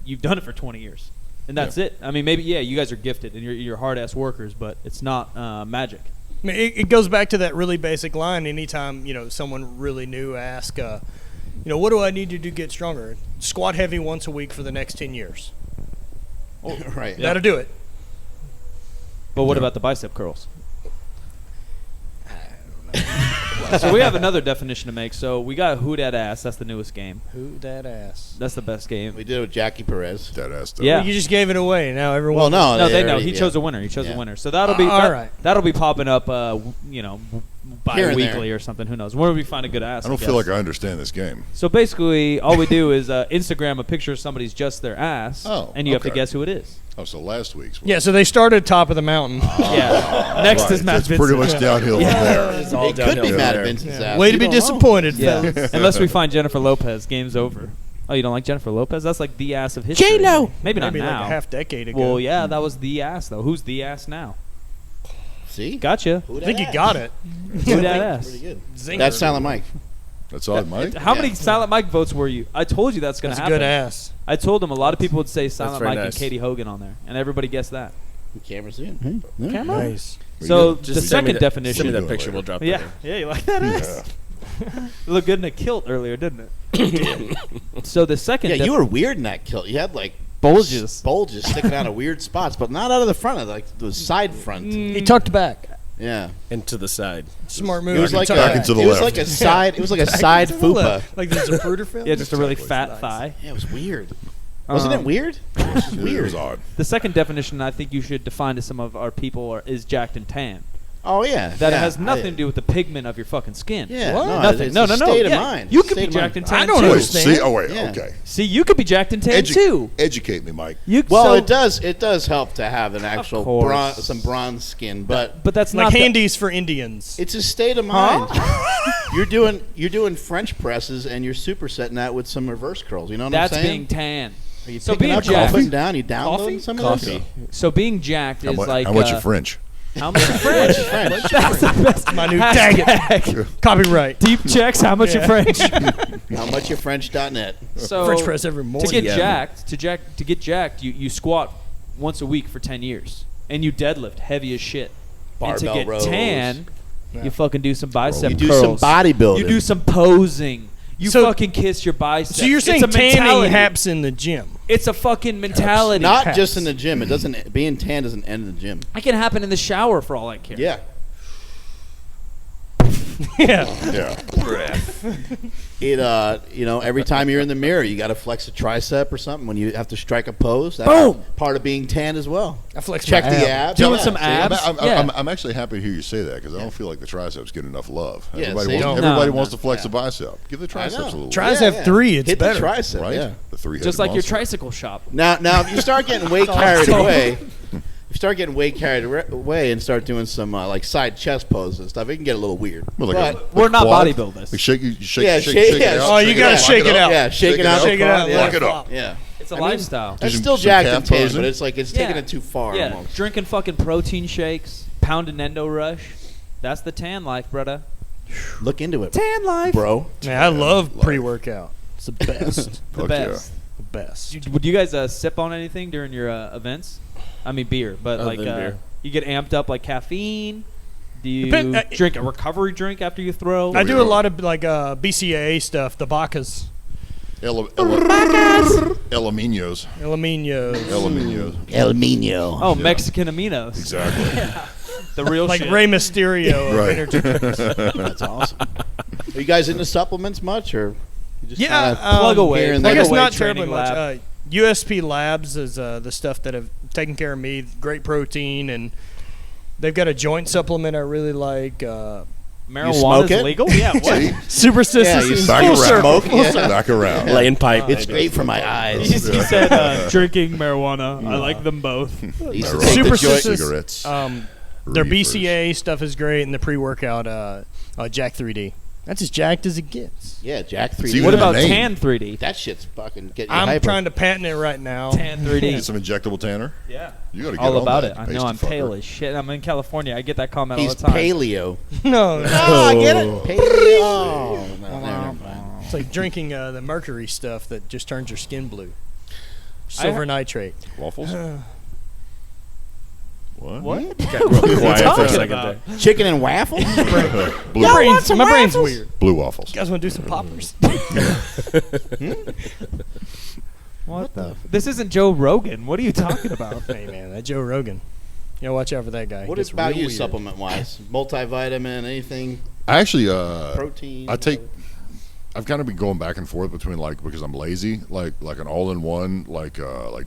you've done it for 20 years. And that's it. I mean, maybe, you guys are gifted and you're hard-ass workers, but it's not magic. I mean, it goes back to that really basic line. Anytime someone really new asks, what do I need to do to get stronger? Squat heavy once a week for the next 10 years. Right. That'll do it. But what about the bicep curls? So we have another definition to make. So we got Who Dat Ass. That's the newest game. Who that ass? That's the best game. We did it with Jackie Perez. That ass stuff. Yeah. Well, you just gave it away. Now everyone. Well, no, No, they know. already- He chose a winner. He chose a winner. So that'll be all right. That'll be popping up. Here and Bi-weekly there. or something. Who knows? Where do we find a good ass? I don't feel like I understand this game. So basically, all we do is Instagram a picture of somebody's just their ass, and you have to okay. guess who it is. Oh, so last week's. Yeah, so they started top of the mountain. Yeah. Next is Matt That's Vincent. pretty much downhill from there. It's all It could be downhill Matt there. Vincent's Yeah. ass. Way to You be don't know. disappointed, Yeah. fellas. Unless we find Jennifer Lopez, game's over. Oh, you don't like Jennifer Lopez? That's like the ass of history. J-Lo. Maybe not Maybe now. like a half decade ago. Well, yeah, that was the ass though. Who's the ass now? See? Gotcha. Who I think dat you got ass? it. Who that ass? Pretty good. Zinger. That's Silent Mike. That's all, Mike. How many Yeah. Silent Mike votes were you? I told you that's going to That's a happen. good ass. I told him a lot of people would say Silent very Mike and nice. Katie Hogan on there, and everybody guessed that. The camera's in. Hey. Yeah. Nice. So Just the send me second that- definition. Send me that Doing picture. later. We'll drop that Yeah, in. yeah, you like that ass? It looked good in a kilt earlier, didn't it? So the second. Yeah, you were weird in that kilt. You had like bulges. bulges sticking out of weird spots, but not out of the front of like the side front. He tucked back. Yeah. And to the side. Smart move. It was like back a, and to the it was left. like a side. It was like a side fupa. Like the Zapruder film? Yeah, just a really Exactly. fat thigh. Yeah, it was weird. Wasn't it Um, weird? It was It weird. was odd. The second definition I think you should define to some of our people is jacked and tan. Oh yeah. That yeah, has nothing to do with the pigment of your fucking skin. Yeah. What? No, Nothing. It's No, a no, no. State Yeah. of mind. You could State be of jacked mind. and tan I don't too. Wait, understand. see? Oh, wait. Yeah. Okay. See, you could be jacked and tan too. Educate me, Mike. You Well, so, it does. It does help to have an actual course. some bronze skin, but but that's Like not the- handies for Indians. it's a state of mind. you're doing French presses and you're supersetting that with some reverse curls. You know what That's I'm saying? being tan. Are you so picking being up, jacked. putting down, you downloading Coffee? some of Coffee. this? So being jacked is like how much you French? how much you French? French. That's the best. My new tag it. Hashtag. Copyright. Deep checks. How much you Yeah. French? How much you French.net? So French press every to morning. get Yeah. jacked, you squat once a week for 10 years, and you deadlift heavy as shit. And to Barbell get rows. tan, Yeah. you fucking do some bicep You do curls. some bodybuilding. You do some posing. You So- fucking kiss your biceps. So you're It's saying a tanning mentality. haps in the gym? It's a fucking mentality. Not Haps. just in the gym. It doesn't. Being tan doesn't end in the gym. It can happen in the shower for all I care. Yeah. Yeah. Yeah. It every time you're in the mirror, you got to flex a tricep or something when you have to strike a pose. That's Boom! part of being tan as well. I flex Check my the ab. abs. Doing Yeah, some see? abs. I'm, I'm actually happy to hear you say that because I don't feel like the triceps get enough love. Yeah, Everybody see? wants, No, everybody no, wants to flex yeah. a bicep. Give the triceps a little. Tries Yeah, have yeah. 3. It's Hit better. the tricep. right? Yeah. The three-headed Just like your monster. tricycle shop. Now, if you start getting way carried away, and start doing some like side chest poses and stuff, it can get a little weird. Well, like But- a We're not quad. bodybuilders. Like shake it Yeah, out. shake- yeah. It out, Oh, you gotta lock shake it out. Yeah, shake it out. Shake it out. Yeah. Lock it up. Yeah. It's a I mean, lifestyle. That's some- still some jacked calf and tan, posing. but it's like it's taking it too far Yeah, almost. drinking fucking protein shakes, pounding Endo Rush. That's the tan life, brother. Look into it, Tan life. bro. Man, I love pre-workout. It's the best. The Fuck best. The best. Would you guys sip on anything during your events? I mean beer, but Other like than beer. You get amped up like caffeine? Do you Depend- drink a recovery drink after you throw? I do a lot of like BCAA stuff, the Bacchus, Elaminos. Elaminos, El Nino. Oh, Mexican aminos. Exactly. The real like shit. Rey Mysterio of Right. energy drinks. That's awesome. Are you guys into supplements much, or you just Yeah, kinda plug away. here and I there? guess Away not training terribly much. lab. USP Labs is the stuff that have taken care of me. Great protein, and they've got a joint supplement I really like. Marijuana smoke is it? legal? Yeah. What? See? Superstitious. Yeah, you is back full around. circle. Smoke? Yeah. Back around. Laying pipe. It's great for my eyes. He said drinking marijuana. I like them both. Used to take the Superstitious. joint- Cigarettes. Their Reefers. BCA stuff is great, and the pre-workout Jack 3D. That's as jacked as it gets. Yeah, Jack It's 3D. even What in the about name. Tan 3D? That shit's fucking getting you I'm hyper. trying to patent it right now. Tan 3D. Get some injectable tanner. Yeah. You got to get All on about that, it. I pasty know I'm fucker. pale as shit. I'm in California. I get that comment He's all the time. paleo. No, Oh, I get it. Paleo. Oh, no, never mind. it's like drinking the mercury stuff that just turns your skin blue. Silver nitrate. Waffles? What? What? Got real quiet for a talking second about? there. Chicken and waffles? Blue, My brain's weird. blue waffles. You guys want to do some poppers? What the? This isn't Joe Rogan. What are you talking about? Hey man, that Joe Rogan. You know, watch out for that guy. What He gets about real you, weird. supplement-wise? Multivitamin, anything? I actually, Protein? I've kind of been going back and forth between because I'm lazy, like an all-in-one, like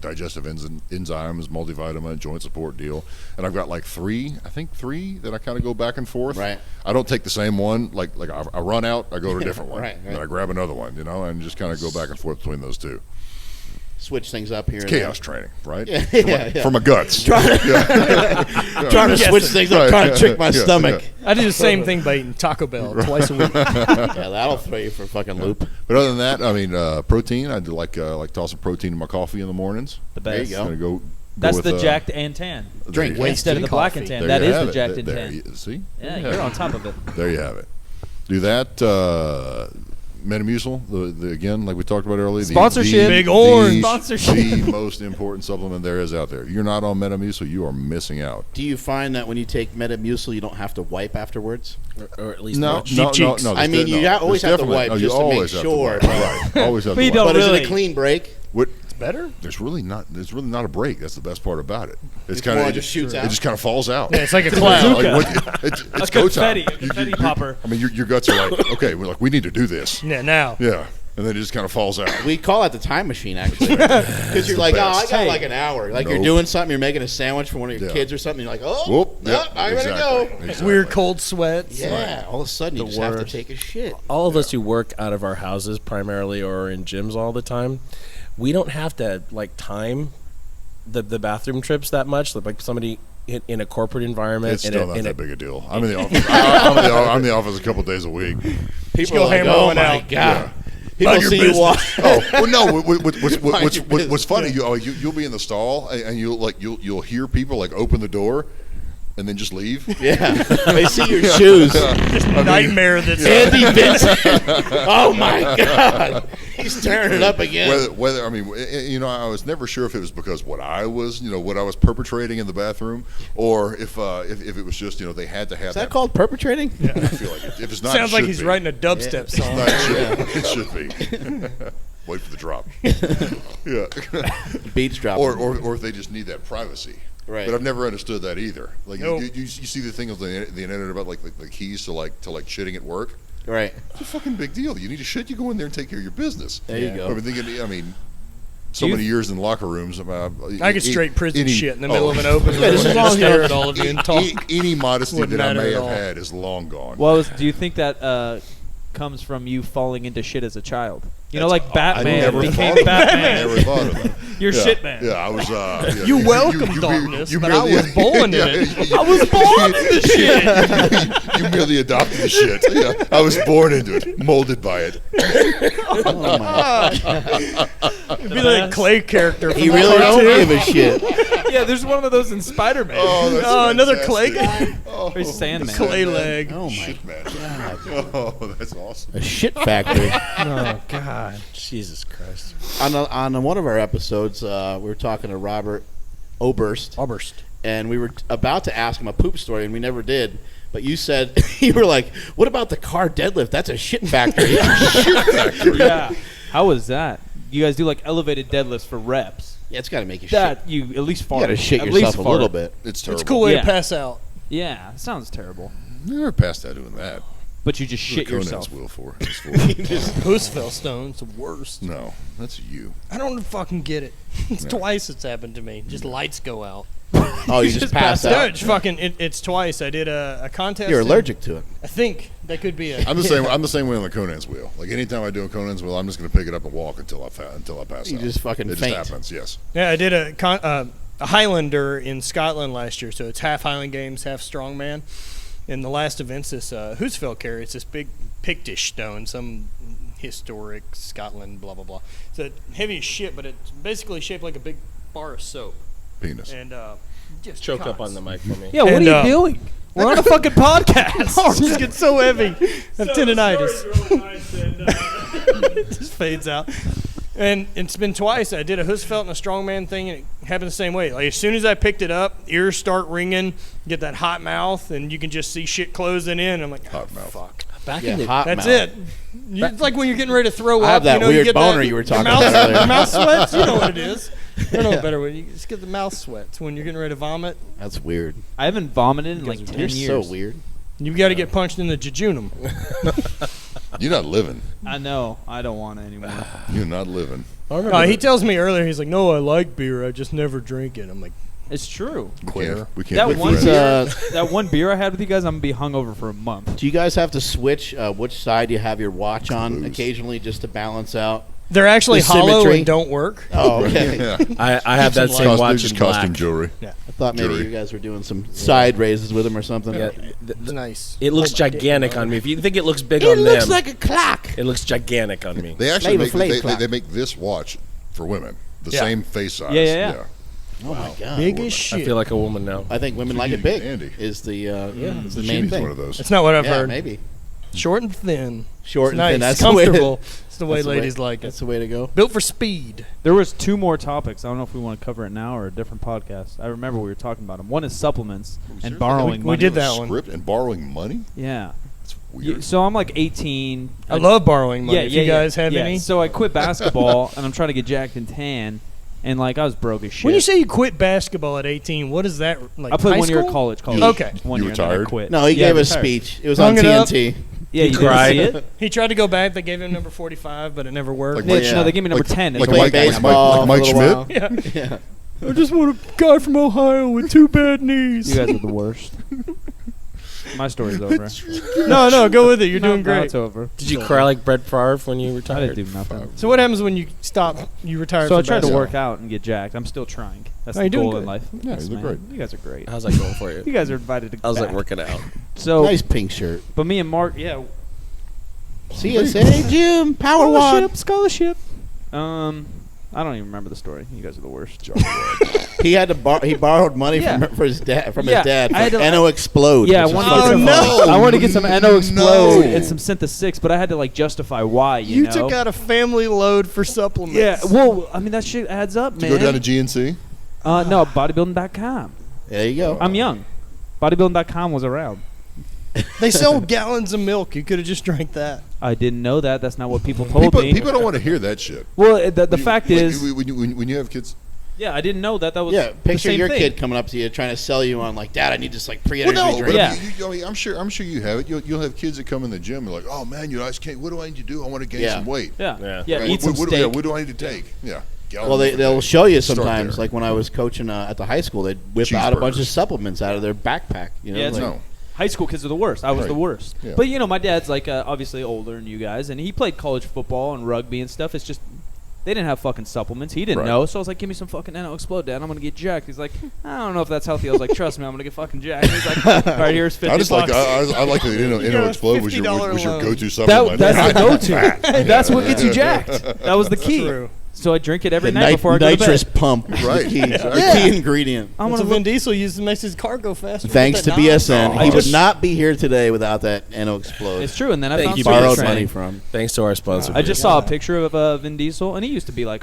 digestive enzymes, multivitamin, joint support deal, and I've got three that I kind of go back and forth. Right. I don't take the same one. Like I run out, I go to a different one, Right. then I grab another one, and just kind of go back and forth between those two. Switch things up here. It's and chaos training, right? Yeah, for, yeah, yeah. for my guts. Trying to switch things up, Right. trying to trick my Yeah, stomach. I do the same thing by eating Taco Bell twice a week. Yeah, that'll throw you for a fucking loop. But other than that, I mean, protein. I do like tossing protein in my coffee in the mornings. The There best. you go. Gonna go That's with, the jacked and tan. Drink there you Instead of the black and tan. There That you is have the it. jacked and There tan. you- See? Yeah, There you you're have on it. top of it. There you have it. Do that. Metamucil, the again, like we talked about earlier. Sponsorship. Big orange. Sponsorship. The most important supplement there is out there. If you're not on Metamucil, you are missing out. Do you find that when you take Metamucil, you don't have to wipe afterwards? Or at least No, much. no, no, cheeks. no. I mean, you always have to wipe you just to make always have sure, wipe. but- Right. Always have But to you wipe. don't But is it really. a clean break? What? Better? There's really not a break. That's the best part about it. It's It's kind more of just shoots It out? just kind of falls out. Yeah, it's like a cloud. It's A go confetti. time. A confetti popper. I mean, your guts are like, okay, we need to do this. Yeah, now. Yeah, and then it just kind of falls out. We call it the time machine, actually. Because you're like, oh, I best. got Hey. like an hour. Like you're Nope. doing something, you're making a sandwich for one of your Yeah. kids or something. You're like, oh, Whoop. yep, I'm ready to go. Exactly. Weird cold sweats. Yeah, all of a sudden you The just have to worst. take a shit. All of us who work out of our houses primarily or in gyms all the time, we don't have to time the bathroom trips that much. Like somebody in a corporate environment. It's in still a, not in that a, big a deal. I'm in the office. I'm in the office a couple days a week. People go are like, hammer oh one my out. God. People Mind your see you business. walk. Oh well, no. Mind your What's funny? business. You'll be in the stall and you'll hear people open the door, and then just leave. Yeah, they see your shoes. Nightmare that's Andy Vincent. Oh my God, he's tearing it up again. Whether I was never sure if it was because what I was perpetrating in the bathroom, or if it was just they had to have Is that called perpetrating? I feel like if it's not, sounds it like should he's be. writing a dubstep song. No, it should be. Wait for the drop. Yeah. Beats drop. Or if they just need that privacy. Right. But I've never understood that either. Like Nope. you see the thing on the internet about like the keys to shitting at work. Right. It's a fucking big deal. You need to shit, you go in there and take care of your business. There you go. I mean, so many years in locker rooms. I get straight prison shit in the middle of an oh, open room this is and all just you stare know. at all of you and talk. Any modesty Wouldn't that I matter may at have all. had is long gone. Do you think that comes from you falling into shit as a child? You know, That's- like Batman I never became thought of Batman. I never thought of that. You're Yeah. shit man. Yeah, I was. Yeah, You welcomed darkness, but I was born in it. I was born in the shit. You merely adopted the shit. Yeah, I was born into it, molded by it. Oh my. It'd be like a Clay character from He the really don't cartoon. give a shit. Yeah, there's one of those in Spider-Man. That's Oh, another fantastic. Clay guy? Oh, Or Sandman. Clay leg. Oh my shit, man. God. Oh, that's awesome. A shit factory. Oh, God. Jesus Christ. On one of our episodes, we were talking to Robert Oberst, and we were about to ask him a poop story, and we never did. But you said you were like, "What about the car deadlift? That's a shitting factory." Yeah. How was that? You guys do like elevated deadlifts for reps. Yeah, it's got to make you That shit. you at least You fart. got to shit At yourself least a little fart. bit. It's terrible. It's a cool way Yeah. to pass out. Yeah, it sounds terrible. Never passed out doing that. But you just shit Conan's yourself. wheel for. It's for. Hoosfell Stone's the worst. No, that's you. I don't fucking get it. It's twice it's happened to me. Just lights go out. Oh, you just passed No, out. it's fucking. It's twice. I did a contest. You're in- allergic to it. I think that could be it. I'm the same. I'm the same way on the Conan's wheel. Like anytime I do a Conan's wheel, I'm just going to pick it up and walk until I pass You out. just fucking it faint. just happens. Yes. Yeah, I did a Highlander in Scotland last year, so it's half Highland Games, half strongman. And the last event's this Hoosfell carry. It's this big Pictish stone, some historic Scotland, blah blah blah. It's a heavy as shit, but it's basically shaped like a big bar of soap. Penis. And just Choke up cuts. on the mic for me. Yeah, what And, are you doing? We're on a fucking podcast. It just gets so heavy. I have tendonitis. It just fades out. And it's been twice. I did a Hoosfelt and a strongman thing, and it happened the same way. Like, as soon as I picked it up, ears start ringing, get that hot mouth, and you can just see shit closing in. I'm like, Hot mouth. fuck. Back Yeah, in the hot That's mouth. it. It's like when you're getting ready to throw I up. have that you know, you weird get boner that, you were your talking mouth, about earlier. Your mouth sweats. You know what it is. I know a better way. You just get the mouth sweats when you're getting ready to vomit. That's weird. I haven't vomited in like 10 You're years. so weird. You've got to get punched in the jejunum. You're not living. I know. I don't want it anymore. You're not living. I remember He tells me earlier, he's like, no, I like beer. I just never drink it. I'm like, It's true. We can't That be one friends. beer, that one beer I had with you guys, I'm gonna be hungover for a month. Do you guys have to switch which side you have your watch on Booze. occasionally just to balance out? they're actually The hollow symmetry. and don't work. Oh, okay. Yeah. I have that It's same watch just in costume black. jewelry. I thought maybe Jury. you guys were doing some side raises with him or something. Yeah, It's nice. it looks gigantic on me. If you think it looks big It on looks them, like a clock. it looks gigantic on me. They actually Flavor Flav they make this watch for women. The Yeah. same face size. Yeah. Oh my god. Big as I shit. feel like a woman now. I think women So like you it big. Andy. Is the is the main Jimmy's thing. one of those. That's not what I've Yeah, heard. maybe Short and thin. short It's and thin. nice. That's the way. Comfortable. It's the way that's the ladies like That's it. the way to go. Built for speed. There was 2 more topics. I don't know if we want to cover it now or a different podcast. I remember we were talking about them. One is supplements and borrowing We money. did that one. Script and borrowing money. Yeah. It's weird. So I'm like 18. I love borrowing money. If you guys have yeah. any. So I quit basketball and I'm trying to get jacked and tan, and like I was broke as shit. When you say you quit basketball at 18, what is that like? I played high 1 year of school? college. Okay. 1 You year and then I retired? quit. No, he Yeah, gave a retired. speech. It was Hung on it up. TNT. Yeah, you cried. didn't see it? He tried to go back. They gave him number 45, but it never worked. Like No, Yeah. no, they gave me number Like- 10. like It's Played Mike- baseball Mike for a Schmidt? little while. yeah. Yeah. I just want a guy from Ohio with 2 bad knees. You guys are the worst. My story's over. No, go with it. You're No, doing no, great. it's over. Did you cry like Brett Favre when you I retired? didn't do nothing. So what happens when you stop? You retire. So I from tried to basketball? work out and get jacked. I'm still trying. That's Oh, the you're doing goal in good. life. Yeah, Yes, you look man. great. You guys are great. How's that going for you? You guys are invited to How's back. that working out? So, Nice pink shirt. but me and Mark, yeah, CSA Gym Power Walk. scholarship. I don't even remember the story. You guys are the worst. He had to he borrowed money Yeah. from his dad Yeah, his dad I had for to- NO Explode. Yeah, I which is wanted, fucking Oh, to no. get I wanted to get some NO Explode No. and some Syntha 6, but I had to like justify why. You know? took out a family load for supplements. Yeah, well, I mean that shit adds up, Did man. you go down to GNC? No, bodybuilding.com. There you go. I'm young. Bodybuilding.com was around. They sell gallons of milk. You could have just drank that. I didn't know that. That's not what people told me. People don't want to hear that shit. Well, the You- fact like, is, when you have kids, yeah, I didn't know that. That was Yeah, the picture same your thing. kid coming up to you trying to sell you on like, Dad, I need this like well, pre-energy no, drink. Yeah. I mean, I'm sure you have it. You'll have kids that come in the gym and like, oh man, I just can't. What do I need to do? I want to gain Yeah. some weight. Yeah, Yeah. yeah. Right? Eat some what, steak. what do I need to take? Yeah. Well, they'll show you Start sometimes. there. Like when I was coaching at the high school, they'd whip out a bunch of Cheeseburgers. supplements out of their backpack. You know, Yeah, it's like, No. High school kids are the worst. I was Right. the worst. Yeah. But you know, my dad's like obviously older than you guys, and he played college football and rugby and stuff. It's just they didn't have fucking supplements. He didn't Right. know, so I was like, "Give me some fucking NO Explode, Dad. I'm gonna get jacked." He's like, "I don't know if that's healthy." I was like, "Trust me, I'm gonna get fucking jacked." He's like, "All right, here's 50 I just like bucks." I like that got Inno a Explode was $50 your loan. go-to supplement. That's the go-to. That's what gets you jacked. That was the key. True. So I drink it every the night before I go to nitrous bed. pump, Right. the key, Exactly. the key ingredient. I'm That's gonna what Vin look, Diesel uses to make his car go faster. Thanks to With that BSN, knob. he I would just- not be here today without that NO Explode. it's true, and then I Thank found you, Super borrowed Training. money from. Thanks to our sponsor. I just saw a picture of Vin Diesel, and he used to be like,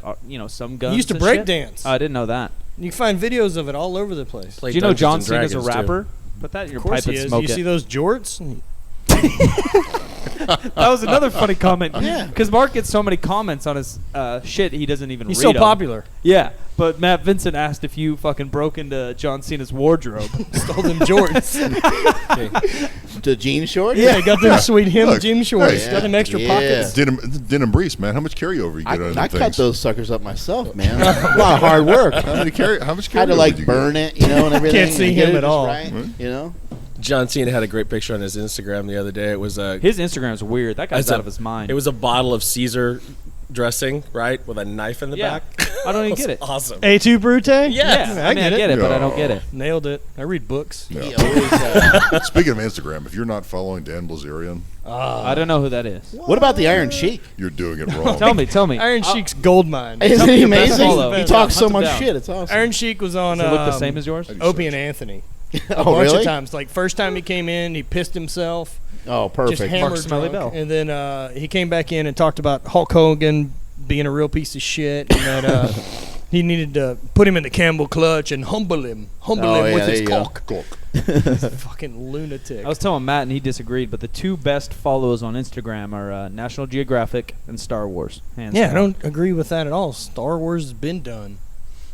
some guns. He used to and break shit. dance. I didn't know that. You can find videos of it all over the place. Do you know John Cena's a rapper? Put that in your Of course pipe he and is. smoke You it. see those jorts? That was another funny comment. Yeah. Because Mark gets so many comments on his shit he doesn't even He's read so popular. Yeah, but Matt Vincent asked if you fucking broke into John Cena's wardrobe. Stole them jorts. The jean shorts? Yeah, got them sweet him Look, gym shorts. hey, Got them extra yeah. pockets. Denim briefs, man. How much carryover you get out of them I things? cut those suckers up myself, man. A lot of hard work. How much carryover Had to did you burn it, you know, and everything. Can't see and get him it at just all. right, Right. you know? John Cena had a great picture on his Instagram the other day. It was a His Instagram's weird. That guy's That's out a- of his mind. it was a bottle of Caesar dressing, right, with a knife in the Yeah. back. I don't even It was get it. Awesome. A2 Brute? Yeah, I I get it, but I don't get it. Nailed it. I read books. Yeah. He always, Speaking of Instagram, if you're not following Dan Blazerian, I don't know who that is. what about the Iron Sheik? you're doing it wrong. Tell me. Iron Sheik's gold mine. Isn't me he your best amazing? follow. He Yeah, talks so hunt him much down. shit. It's awesome. Iron Sheik was on Does it look the same as yours? Opie and Anthony. A Oh, bunch really? of times. Like, first time he came in, he pissed himself. Oh, Just perfect. hammered Smelly drunk. Bell. And then he came back in and talked about Hulk Hogan being a real piece of shit, and that he needed to put him in the Campbell clutch and humble him Oh, yeah, with there his you go. cock. Fucking lunatic. I was telling Matt and he disagreed, but the two best follows on Instagram are National Geographic and Star Wars. Hands Yeah, I down. don't agree with that at all. Star Wars has been done.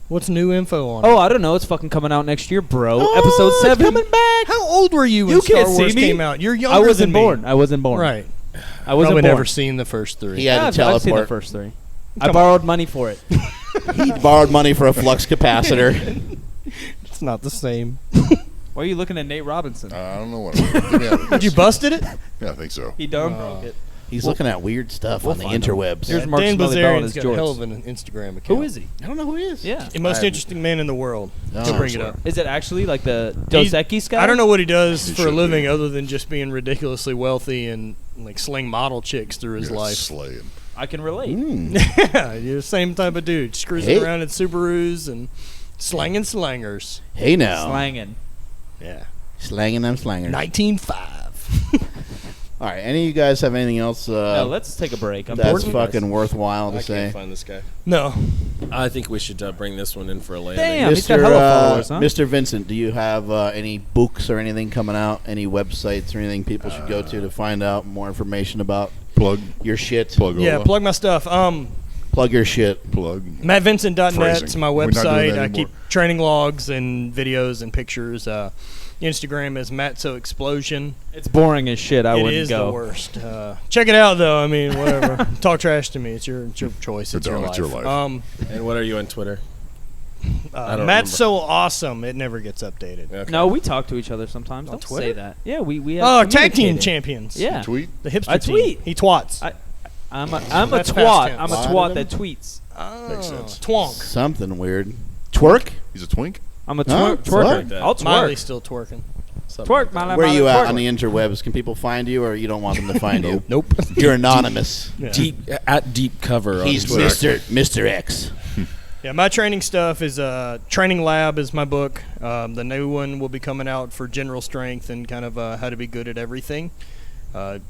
What's new info on Oh, it? I don't know. It's fucking coming out next year, bro. Oh, Episode it's 7. coming back. How old were you when You Star can't see Wars me. came out? You're younger I wasn't than me. born. I wasn't born. Right. I wasn't Probably born. never seen the first three. He had I've to seen the teleport. first 3. I Come borrowed money for it. He borrowed money for a flux capacitor. It's not the same. Why are you looking at Nate Robinson? I don't know what. Yeah, Did you busted it? yeah, I think so. He done broke it. He's looking at weird stuff on the find him. interwebs. Here's Mark Dan Smelly Bell and Blazerian's his got a hell jorts. of an Instagram account. Who is he? I don't know who he is. Yeah. The most I- interesting man in the world. Oh. He'll bring it up. Is it actually like the Dos He's- Equis guy? I don't know what he does He for a should living be. other than just being ridiculously wealthy and like sling model chicks through his Yeah, life. slaying. I can relate. Yeah, you're the same type of dude. Just cruising Hey. around in Subarus and slanging slangers. Hey now. Slanging. Yeah. Slanging them slangers. 19.5. All right. Any of you guys have anything else Let's take a break. I'm that's bored with this. fucking worthwhile to I say? can't find this guy. No. I think we should bring this one in for a landing. Damn, he's got hella followers, huh? Mr. Vincent, do you have any books or anything coming out? Any websites or anything people should go to find out more information about Plug. your shit? Plug. Yeah, Ola. plug my stuff. Plug your shit. Plug. MattVincent.net Phrasing. is my We're not doing website. that I keep anymore. training logs and videos and pictures. Instagram is MattSoExplosion. It's boring as shit. I It wouldn't is go. the worst. Check it out, though. I mean, whatever. Talk trash to me. It's your choice. It's your life. It's your life. And what are you on Twitter? I don't Matt's remember. so awesome. It never gets updated. Okay. No, we talk to each other sometimes. On Don't Twitter? say that. Yeah, we have Oh, tag team communicated. champions. Yeah. Tweet. The hipster I team. tweet. He twats. I'm a That's past twat. tense. I'm a Lot twat of that them? tweets. Makes sense. Twonk. Something weird. Twerk? He's a twink. I'm a Huh? twerker. What? I'll twerk. Miley's still twerking. Twerk, Miley. Where are you Miley, at twerk. on the interwebs? Can people find you, or you don't want them to find you? Nope. You're anonymous. Yeah. Deep cover. He's on Twitter. Mr. X. Yeah, my training stuff is Training Lab is my book. The new one will be coming out for general strength and kind of how to be good at everything.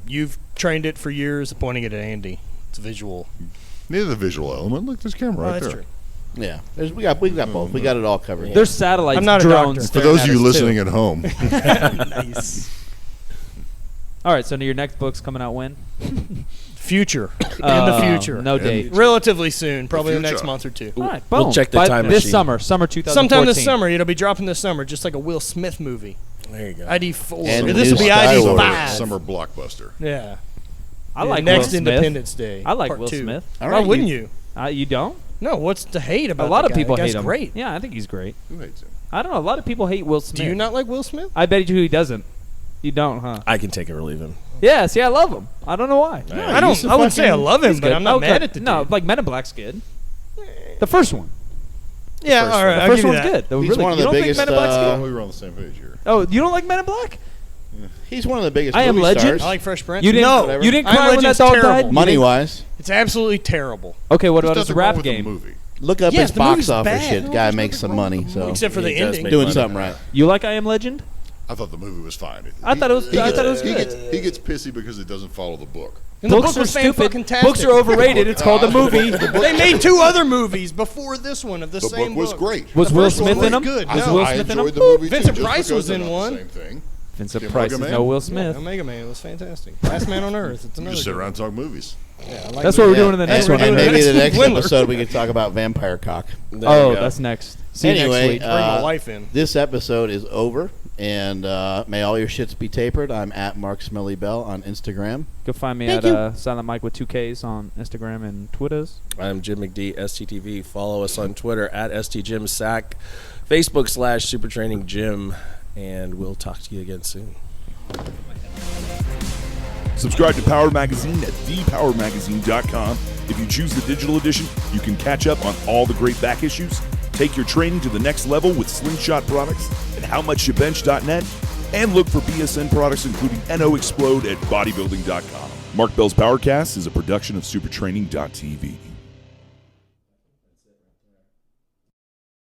You've trained it for years, pointing it at Andy. It's visual. Near the visual element. Look, there's camera right that's there. true. Yeah, we got both. We got it all covered. There's satellites, I'm not a drones. doctor. For staring those at of you us, listening too. at home, Nice. All right, so your next book's coming out when? Future. In the future. No In date. Relatively soon, probably the next future. month or two. All right, We'll boom. check the By time this machine. summer 2014. Sometime this summer, it'll be dropping this summer, just like a Will Smith movie. There you go. ID4. And Or this will new be Star Wars. ID5. summer blockbuster. Yeah. I like next Will Smith. Independence Day. I like Part Will 2. Smith. All Why right, wouldn't you? You don't? No, what's to hate about A lot the of guy? people The guy's hate him. great. Yeah, I think he's great. Who hates him? I don't know. A lot of people hate Will Smith. Do you not like Will Smith? I bet you he doesn't. You don't, huh? I can take it or leave him. Yeah, see, I love him. I don't know why. I don't. I wouldn't say I love him, He's but good. I'm not Okay. mad at the No, dude. like Men in Black's good. The first one. Yeah, first all one. right. The I'll first give you one's that. good. The He's really, one of you the don't biggest, think Men in Black's Oh, good? we were on the same page here. Oh, you don't like Men in Black? He's one of the biggest I Am movie Legend? stars. I like Fresh Prince. You didn't. No, You didn't I Am cry when that Legend's dog terrible. died. Money-wise. It's absolutely terrible. Okay, what There's about his nothing wrong rap with the game? movie. Look up Yes, his the box movie's office bad. shit. No, Guy there's makes some money, so Except for the He does ending. make doing money. something right. You like I Am Legend? I thought the movie was fine. I thought it was. I thought it was good. He gets pissy because it doesn't follow the book. And the Books book are was stupid. fan-fucking-tastic. Books are overrated. It's called a movie. They made 2 other movies before this one of the The same book was book. great. Was The Will first one Smith was in them? good. Was No. Will I Smith in enjoyed them? the movie Vincent too, just Price because was they're in not one. The same thing. Vincent Tim Price Omega is Man? no Will Yeah, Smith. Omega Man was fantastic. Last Man on Earth. It's You another. just sit good around and one. talk movies. Yeah, I like That's what it. we're doing in the next one. And maybe the next Swindler. episode we can talk about vampire cock. There Oh, you go. that's next. See you Anyway, next week. Bring my wife in. This episode is over, and may all your shits be tapered. I'm at Mark Smelly Bell on Instagram. You can find me Thank at Silent Mike with 2 Ks on Instagram and Twitters. I'm Jim McD, STTV. Follow us on Twitter at STJimSack, Facebook /SuperTrainingGym, and we'll talk to you again soon. Subscribe to Power Magazine at thepowermagazine.com. If you choose the digital edition, you can catch up on all the great back issues, take your training to the next level with Slingshot products and howmuchshyoubench.net, and look for BSN products including NO Explode at bodybuilding.com. Mark Bell's PowerCast is a production of supertraining.tv.